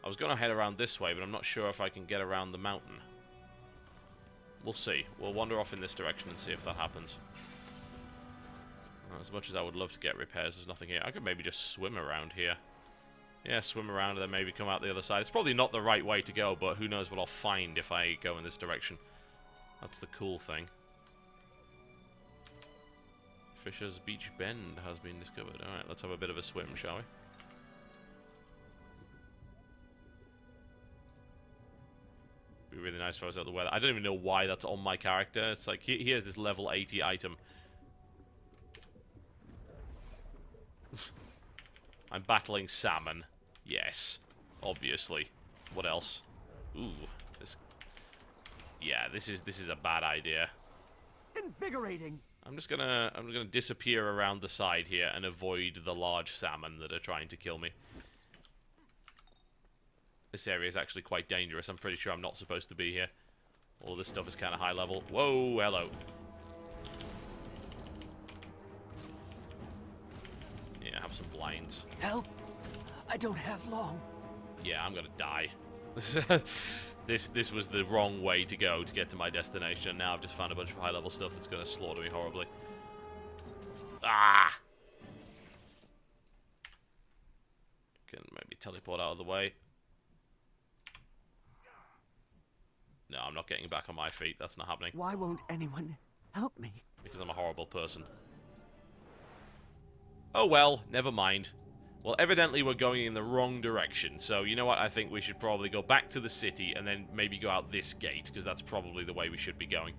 I was going to head around this way, but I'm not sure if I can get around the mountain. We'll see. We'll wander off in this direction and see if that happens. As much as I would love to get repairs, there's nothing here. I could maybe just swim around here. Yeah, swim around and then maybe come out the other side. It's probably not the right way to go, but who knows what I'll find if I go in this direction. That's the cool thing. Fisher's Beach Bend has been discovered. Alright, let's have a bit of a swim, shall we? Be really nice if I was out of the weather. I don't even know why that's on my character. It's like, here's this level 80 item. I'm battling salmon. Yes. Obviously. What else? Ooh. This... Yeah, this is a bad idea. Invigorating. I'm gonna disappear around the side here and avoid the large salmon that are trying to kill me. This area is actually quite dangerous. I'm pretty sure I'm not supposed to be here. All this stuff is kind of high level. Whoa, hello. Yeah, have some blinds. Help! I don't have long. Yeah, I'm gonna die. This was the wrong way to go to get to my destination. Now I've just found a bunch of high-level stuff that's gonna slaughter me horribly. Ah! Can maybe teleport out of the way. No, I'm not getting back on my feet. That's not happening. Why won't anyone help me? Because I'm a horrible person. Oh well, never mind. Well, evidently we're going in the wrong direction, so you know what? I think we should probably go back to the city and then maybe go out this gate, because that's probably the way we should be going.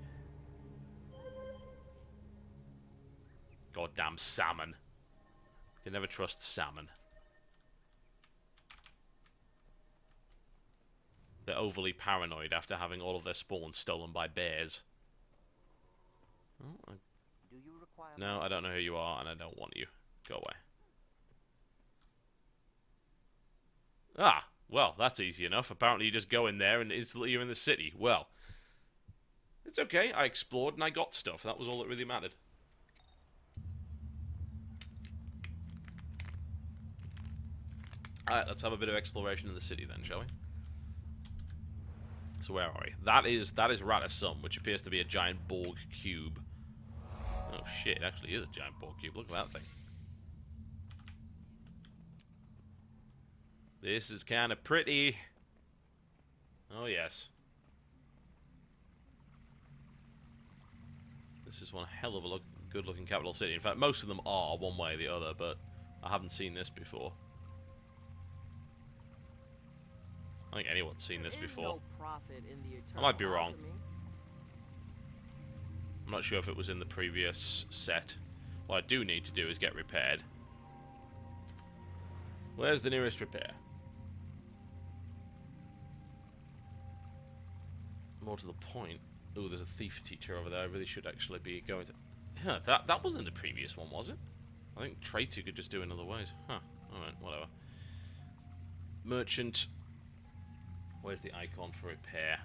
Goddamn salmon. Can never trust salmon. They're overly paranoid after having all of their spawn stolen by bears. Oh, no, I don't know who you are, and I don't want you. Go away. Ah, well, that's easy enough. Apparently you just go in there and instantly you're in the city. Well, it's okay. I explored and I got stuff. That was all that really mattered. Alright, let's have a bit of exploration in the city then, shall we? So where are we? That is Ratasum, which appears to be a giant Borg cube. Oh shit, it actually is a giant Borg cube. Look at that thing. This is kind of pretty. Oh yes. This is one hell of a good-looking capital city. In fact, most of them are one way or the other, but I haven't seen this before. I think anyone's seen this before. I might be wrong. I'm not sure if it was in the previous set. What I do need to do is get repaired. Where's the nearest repair? More to the point. Ooh, there's a thief teacher over there. I really should actually be going to... Huh, that wasn't in the previous one, was it? I think trades you could just do in other ways. Huh. Alright, whatever. Merchant. Where's the icon for repair?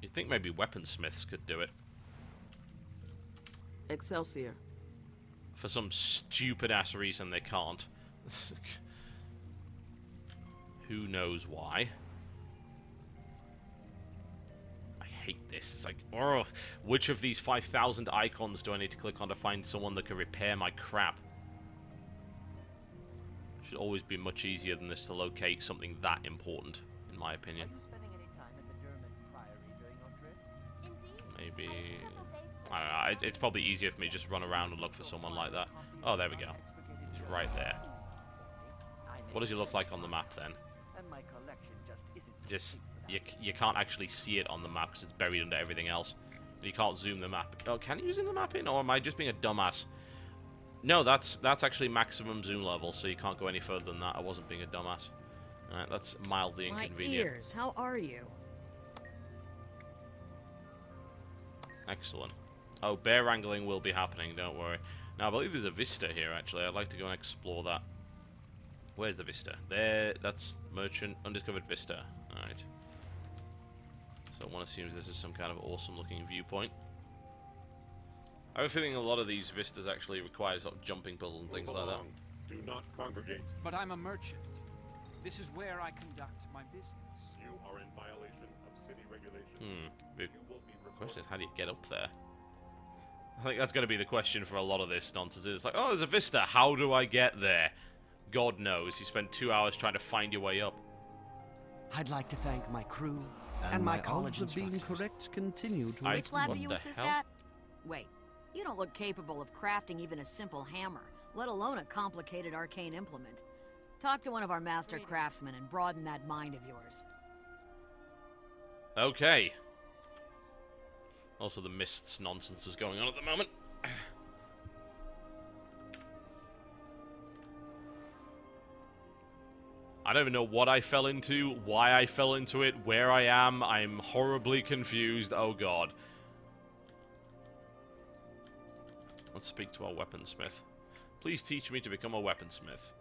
You'd think maybe weaponsmiths could do it. Excelsior. For some stupid-ass reason they can't. Who knows why? I hate this. It's like, oh, which of these 5,000 icons do I need to click on to find someone that can repair my crap? Should always be much easier than this to locate something that important, in my opinion. Maybe... I don't know, it's probably easier for me to just run around and look for someone like that. Oh, there we go. He's right there. What does he look like on the map, then? Just, you can't actually see it on the map because it's buried under everything else. And you can't zoom the map. Oh, can you zoom the map in? Or am I just being a dumbass? No, that's actually maximum zoom level, so you can't go any further than that. I wasn't being a dumbass. Alright, that's mildly inconvenient. My ears, how are you? Excellent. Oh, bear wrangling will be happening, don't worry. Now, I believe there's a vista here, actually. I'd like to go and explore that. Where's the vista? There, that's merchant, undiscovered vista. Alright. So one assumes this is some kind of awesome-looking viewpoint. I have a feeling a lot of these vistas actually require sort of jumping puzzles and things like that. Do not congregate. But I'm a merchant. This is where I conduct my business. You are in violation of city regulations. The question is, how do you get up there? I think that's going to be the question for a lot of this nonsense. It's like, oh, there's a vista. How do I get there? God knows. You spend 2 hours trying to find your way up. I'd like to thank my crew and my college odds of being instructors. correct continue to... Which lab what do you the assist hell? at? Wait, you don't look capable of crafting even a simple hammer, let alone a complicated arcane implement. Talk to one of our master craftsmen and broaden that mind of yours. Okay. Also, the mists nonsense is going on at the moment. I don't even know what I fell into, why I fell into it, where I am. I'm horribly confused. Oh, God. Let's speak to our weaponsmith. Please teach me to become a weaponsmith.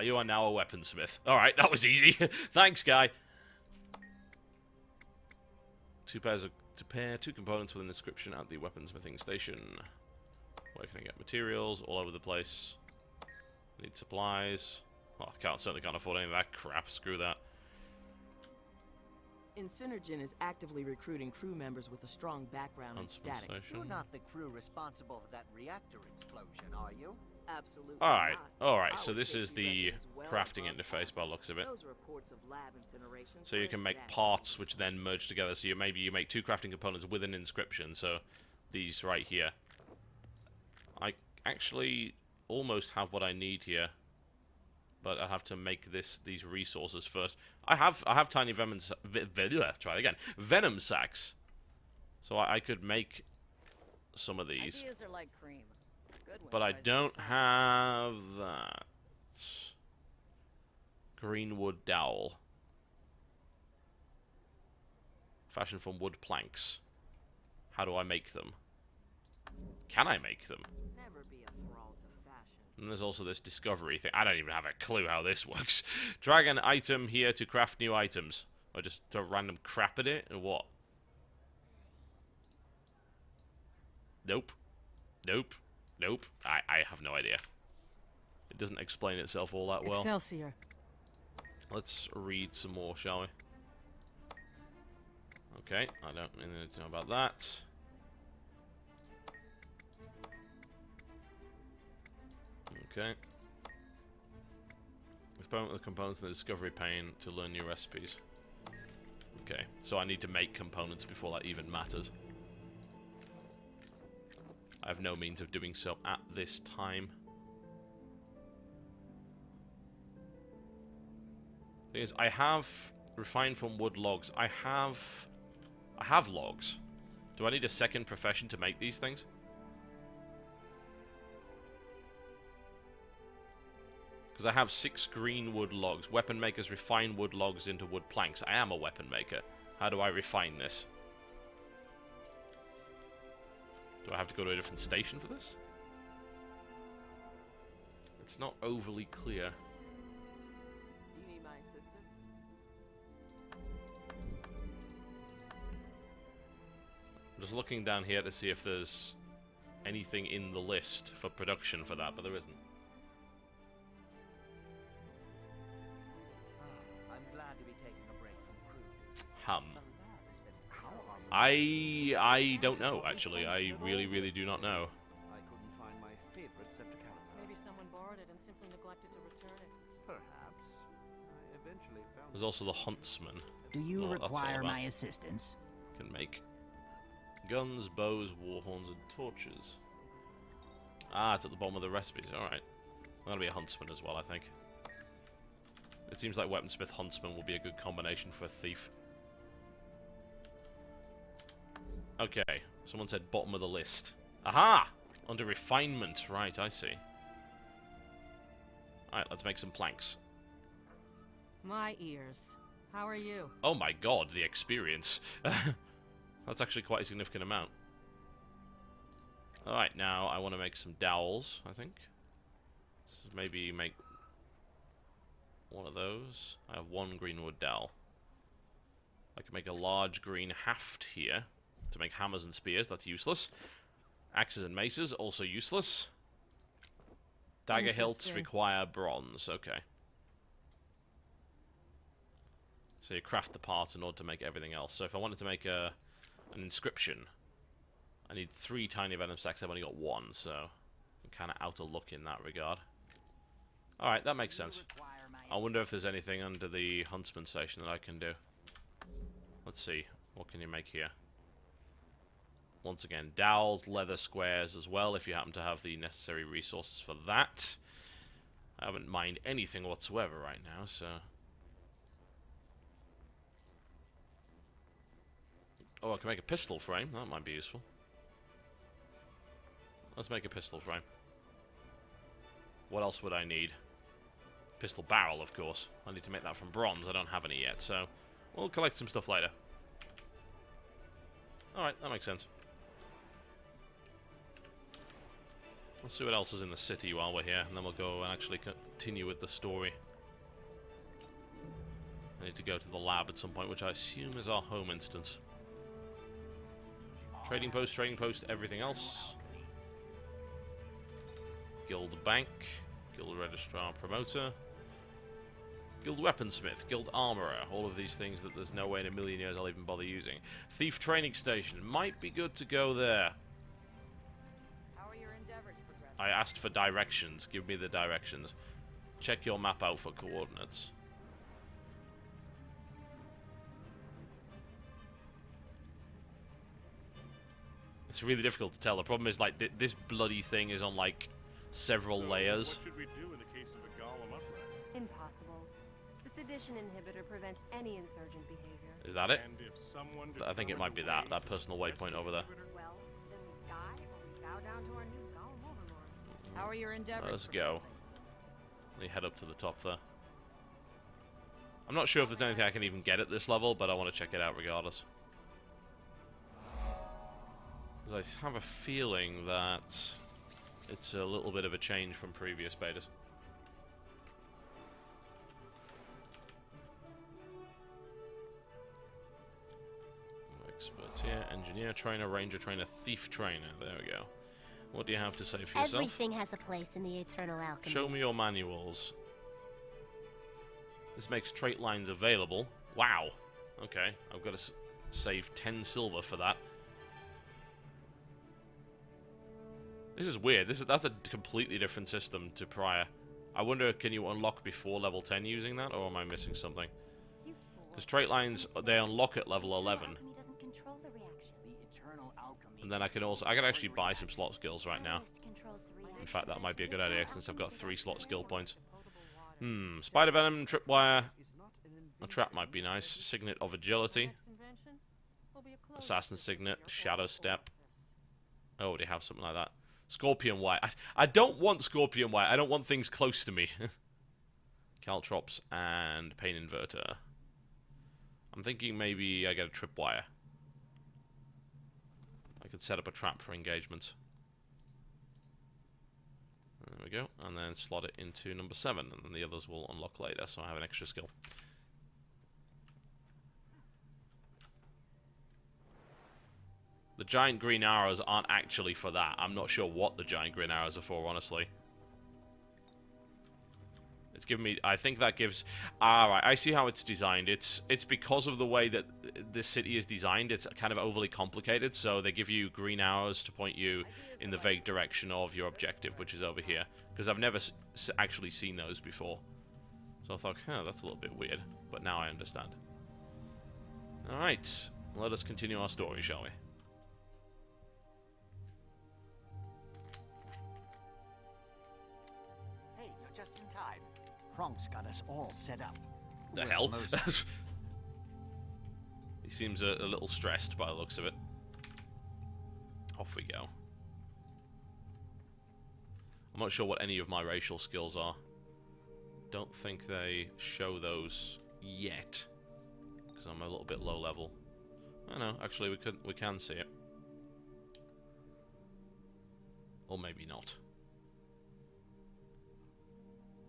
You are now a weaponsmith. Alright, that was easy. Thanks, guy. Two components with an inscription at the weaponsmithing station. Where can I get materials? All over the place. Need supplies. Oh, certainly can't afford any of that crap. Screw that. Insynergen is actively recruiting crew members with a strong background in statics. Station. You're not the crew responsible for that reactor explosion, are you? Absolutely Alright, not. alright, so Our this is safety the record is well crafting above interface by the looks of it. Those reports of lab incineration So you can make parts which then merge together. So maybe you make two crafting components with an inscription. So these right here. I actually almost have what I need here. But I have to make these resources first. I have tiny venom sacks. So I could make some of these. Ideas are like cream. Good ones But I rise don't every time. have that. Greenwood dowel. Fashioned from wood planks. How do I make them? Can I make them? Never be a thrall to fashion. And there's also this discovery thing. I don't even have a clue how this works. Drag an item here to craft new items. Or just throw random crap at it, or what? Nope. Nope. Nope. I have no idea. It doesn't explain itself all that well. Excelsior. Let's read some more, shall we? Okay, I don't really need to know about that. Okay. Experiment with the components in the discovery pane to learn new recipes. Okay, so I need to make components before that even matters. I have no means of doing so at this time. Thing is, I have refined from wood logs. I have logs. Do I need a second profession to make these things? Because I have 6 green wood logs. Weapon makers refine wood logs into wood planks. I am a weapon maker. How do I refine this? Do I have to go to a different station for this? It's not overly clear. Do you need my assistance? I'm just looking down here to see if there's anything in the list for production for that, but there isn't. I'm glad to be taking a break from crew. Hum. I don't know, actually. I really do not know. I couldn't find my favorite scepter caliber. Maybe someone borrowed it and simply neglected to return it. Perhaps. I eventually found. There's also the huntsman. Do you Well, that's all require about. my assistance? Can make guns, bows, war horns, and torches. Ah, it's at the bottom of the recipes. Alright. That'll be a huntsman as well, I think. It seems like weaponsmith huntsman will be a good combination for a thief. Okay, someone said bottom of the list. Aha! Under refinement. Right, I see. Alright, let's make some planks. My ears. How are you? Oh my god, the experience. That's actually quite a significant amount. Alright, now I want to make some dowels, I think. So maybe make one of those. I have 1 greenwood dowel. I can make a large green haft here to make hammers and spears. That's useless. Axes and maces, also useless. Dagger hilts require bronze. Okay. So you craft the parts in order to make everything else. So if I wanted to make an inscription, I need 3 tiny venom sacks. I've only got 1, so I'm kind of out of luck in that regard. Alright, that makes sense. I wonder if there's anything under the huntsman station that I can do. Let's see. What can you make here? Once again, dowels, leather squares as well, if you happen to have the necessary resources for that. I haven't mined anything whatsoever right now, so... Oh, I can make a pistol frame. That might be useful. Let's make a pistol frame. What else would I need? Pistol barrel, of course. I need to make that from bronze. I don't have any yet, so we'll collect some stuff later. Alright, that makes sense. Let's see what else is in the city while we're here, and then we'll go and actually continue with the story. I need to go to the lab at some point, which I assume is our home instance. Trading post, everything else. Guild bank, guild registrar promoter, guild weaponsmith, guild armorer. All of these things that there's no way in a million years I'll even bother using. Thief training station. Might be good to go there. How are your endeavors progressing? I asked for directions. Give me the directions. Check your map out for coordinates. It's really difficult to tell. The problem is, like, this bloody thing is on, like, several layers. What should we do in the case of a golem uprising? Impossible. The sedition inhibitor prevents any insurgent behavior. Is that it? And if someone I think it might be that personal waypoint over there. Well, then we die or we bow down to our new golem overlord. How are your endeavors? Let's go. Let me head up to the top there. I'm not sure if there's anything I can even get at this level, but I want to check it out regardless. Because I have a feeling that it's a little bit of a change from previous betas. Experts here. Engineer trainer, ranger trainer, thief trainer. There we go. What do you have to say for yourself? Everything has a place in the eternal alchemy. Show me your manuals. This makes trait lines available. Wow. Okay, I've got to save 10 silver for that. This is weird. That's a completely different system to prior. I wonder, can you unlock before level 10 using that, or am I missing something? Because trait lines, they unlock at level 11. And then I can actually buy some slot skills right now. In fact, that might be a good idea since I've got 3 slot skill points. Spider Venom, Tripwire. A trap might be nice. Signet of Agility. Assassin Signet, Shadow Step. Oh, they have something like that. Scorpion Wire. I don't want Scorpion Wire. I don't want things close to me. Caltrops and Pain Inverter. I'm thinking maybe I get a Tripwire. I could set up a trap for engagements. There we go. And then slot it into number 7. And then the others will unlock later, so I have an extra skill. The giant green arrows aren't actually for that. I'm not sure what the giant green arrows are for, honestly. It's giving me... I think that gives... Alright, I see how it's designed. It's because of the way that this city is designed. It's kind of overly complicated, so they give you green arrows to point you in the vague direction of your objective, which is over here. Because I've never actually seen those before. So I thought, huh, that's a little bit weird. But now I understand. Alright, let us continue our story, shall we? Just in time. Kronk's got us all set up. The hell? He seems a little stressed by the looks of it. Off we go. I'm not sure what any of my racial skills are. Don't think they show those yet. Because I'm a little bit low level. I know, actually we can see it. Or maybe not.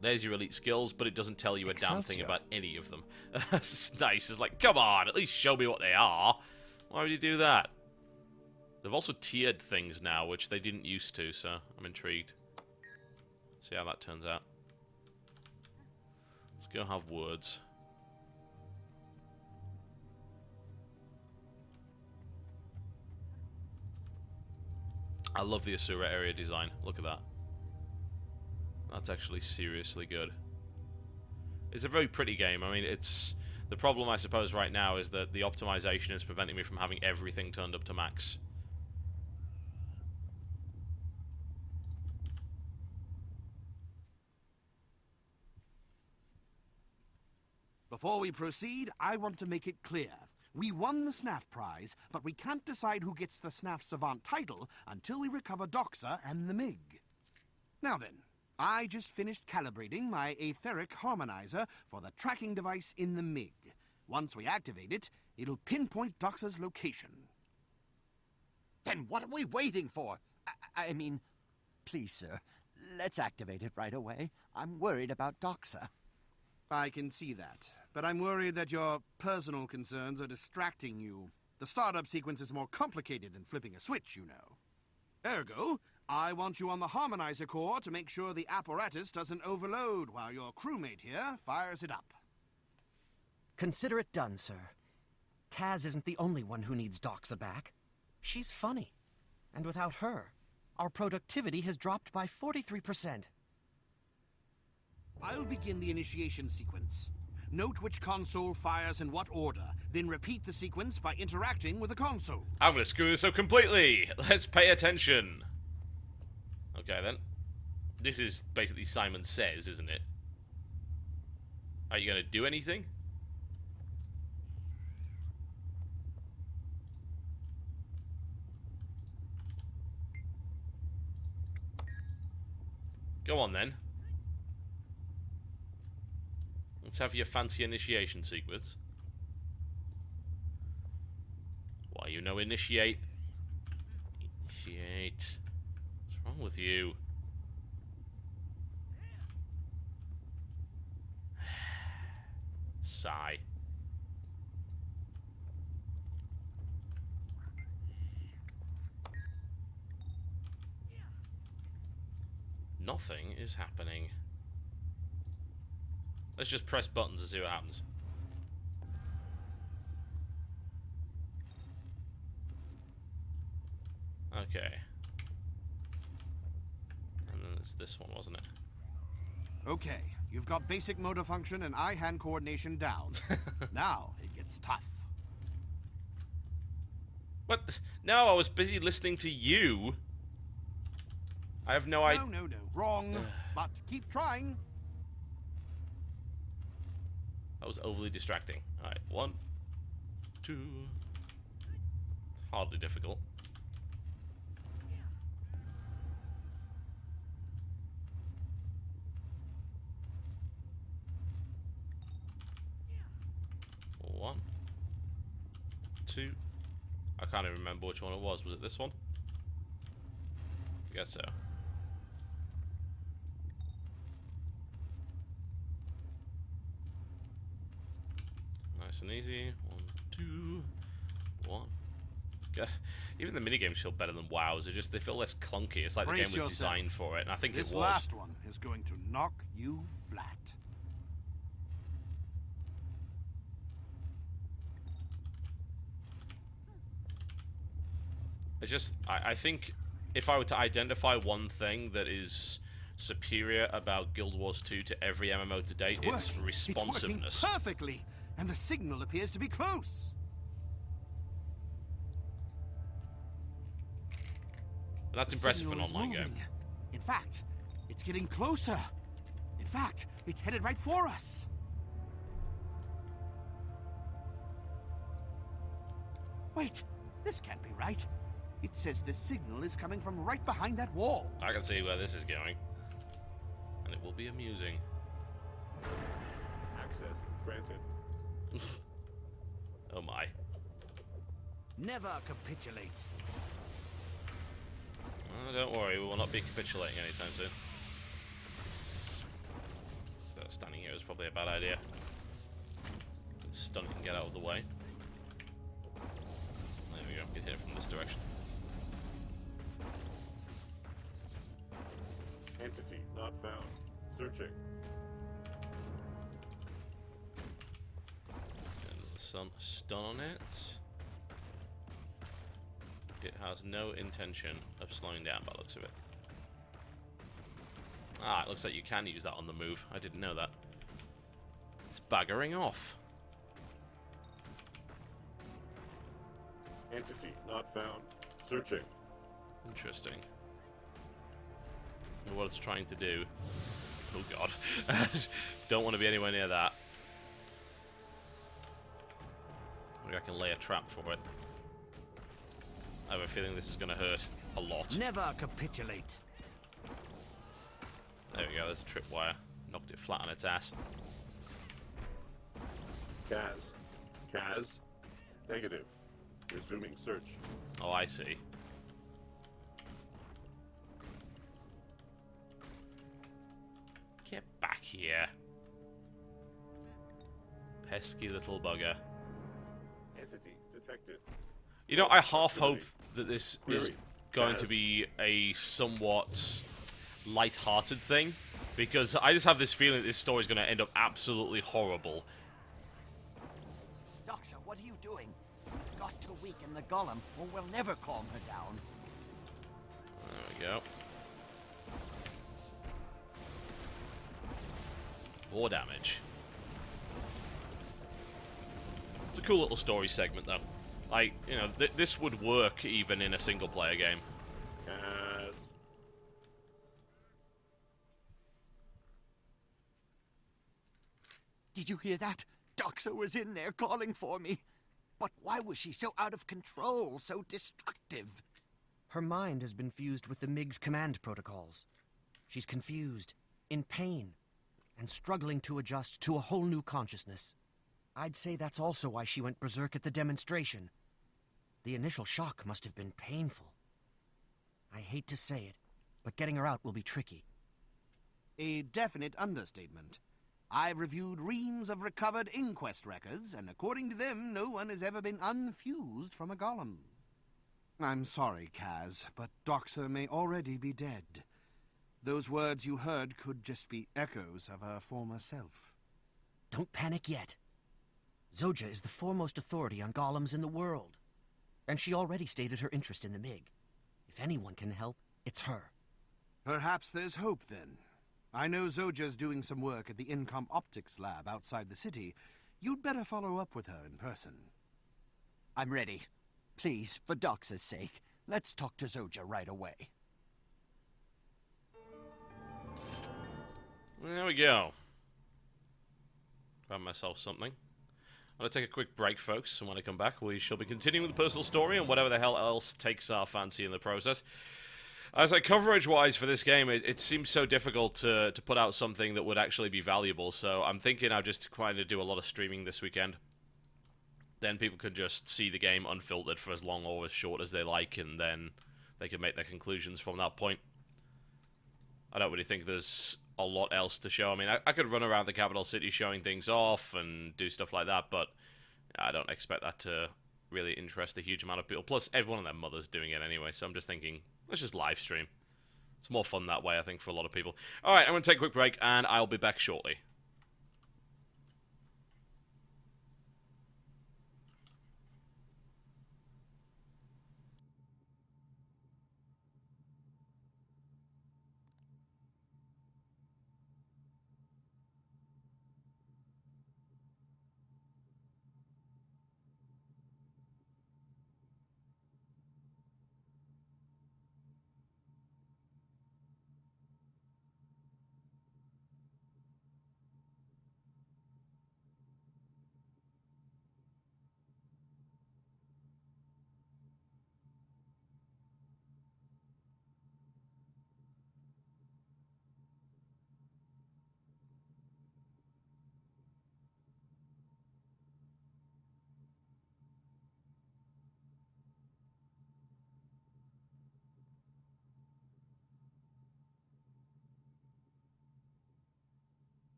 There's your elite skills, but it doesn't tell you a damn thing about any of them. It's nice. It's like, come on, at least show me what they are. Why would you do that? They've also tiered things now, which they didn't used to, so I'm intrigued. See how that turns out. Let's go have words. I love the Asura area design. Look at that. That's actually seriously good. It's a very pretty game. I mean, it's... The problem, I suppose, right now is that the optimization is preventing me from having everything turned up to max. Before we proceed, I want to make it clear. We won the SNAF prize, but we can't decide who gets the SNAF Savant title until we recover Doxa and the MiG. Now then, I just finished calibrating my etheric harmonizer for the tracking device in the MiG. Once we activate it, it'll pinpoint Doxa's location. Then what are we waiting for? I mean, please, sir, let's activate it right away. I'm worried about Doxa. I can see that, but I'm worried that your personal concerns are distracting you. The startup sequence is more complicated than flipping a switch, you know. Ergo, I want you on the harmonizer core to make sure the apparatus doesn't overload while your crewmate here fires it up. Consider it done, sir. Kaz isn't the only one who needs Doxa back. She's funny. And without her, our productivity has dropped by 43%. I'll begin the initiation sequence. Note which console fires in what order, then repeat the sequence by interacting with the console. I'm gonna screw this up completely. Let's pay attention. Okay, then. This is basically Simon Says, isn't it? Are you gonna do anything? Go on, then. Let's have your fancy initiation sequence. Why, you know, initiate. Initiate. What's wrong with you? Sigh. nothing is happening. Let's just press buttons and see what happens. Okay. And then it's this one, wasn't it? Okay, you've got basic motor function and eye-hand coordination down. Now it gets tough. What? No, I was busy listening to you. I have no idea. No, wrong. But keep trying. That was overly distracting. Alright, 1, 2. Hardly difficult. One, 2. I can't even remember which one it was. Was it this one? I guess so. Nice and easy. 1, 2, 1. God, even the minigames feel better than WoW's. They feel less clunky. It's like the game was designed for it, and I think it was. This last one is going to knock you flat. I think if I were to identify one thing that is superior about Guild Wars 2 to every MMO to date, it's responsiveness. It's working perfectly, and the signal appears to be close. And that's impressive for an online game. In fact, it's getting closer. In fact, it's headed right for us. Wait, this can't be right. It says the signal is coming from right behind that wall. I can see where this is going. And it will be amusing. Access granted. Oh my. Never capitulate. Oh, don't worry, we will not be capitulating anytime soon. So standing here is probably a bad idea. Let's stun it and get out of the way. There we go, get hit from this direction. Entity not found. Searching. And some stun on it. It has no intention of slowing down by the looks of it. Ah, it looks like you can use that on the move. I didn't know that. It's baggering off. Entity not found. Searching. Interesting. I wonder what it's trying to do. Oh god. Don't want to be anywhere near that. Maybe I can lay a trap for it. I have a feeling this is going to hurt a lot. Never capitulate. There we go, there's a tripwire. Knocked it flat on its ass. Kaz. Negative. Resuming search. Oh, I see. Get back here. Pesky little bugger. Entity detected. You know, I half hope that this is going to be a somewhat light-hearted thing, because I just have this feeling that this story is going to end up absolutely horrible. Doctor, what are you doing? We've got to weaken the golem, or we'll never calm her down. There we go. More damage. It's a cool little story segment, though. Like, you know, this would work even in a single-player game. Kaz. Did you hear that? Doxa was in there calling for me. But why was she so out of control, so destructive? Her mind has been fused with the MiG's command protocols. She's confused, in pain, and struggling to adjust to a whole new consciousness. I'd say that's also why she went berserk at the demonstration. The initial shock must have been painful. I hate to say it, but getting her out will be tricky. A definite understatement. I've reviewed reams of recovered inquest records, and according to them, no one has ever been unfused from a golem. I'm sorry, Kaz, but Doxa may already be dead. Those words you heard could just be echoes of her former self. Don't panic yet. Zoja is the foremost authority on golems in the world. And she already stated her interest in the MiG. If anyone can help, it's her. Perhaps there's hope, then. I know Zoja's doing some work at the Incom Optics lab outside the city. You'd better follow up with her in person. I'm ready. Please, for Dox's sake, let's talk to Zoja right away. There we go. Grab myself something. I'm going to take a quick break, folks, and when I come back, we shall be continuing with the personal story and whatever the hell else takes our fancy in the process. As like coverage-wise for this game, it seems so difficult to put out something that would actually be valuable, so I'm thinking I'll just kind of do a lot of streaming this weekend. Then people can just see the game unfiltered for as long or as short as they like, and then they can make their conclusions from that point. I don't really think there's a lot else to show. I mean, I could run around the capital city showing things off and do stuff like that, but I don't expect that to really interest a huge amount of people. Plus, everyone and their mother's doing it anyway, so I'm just thinking, let's just live stream. It's more fun that way, I think, for a lot of people. Alright, I'm going to take a quick break, and I'll be back shortly.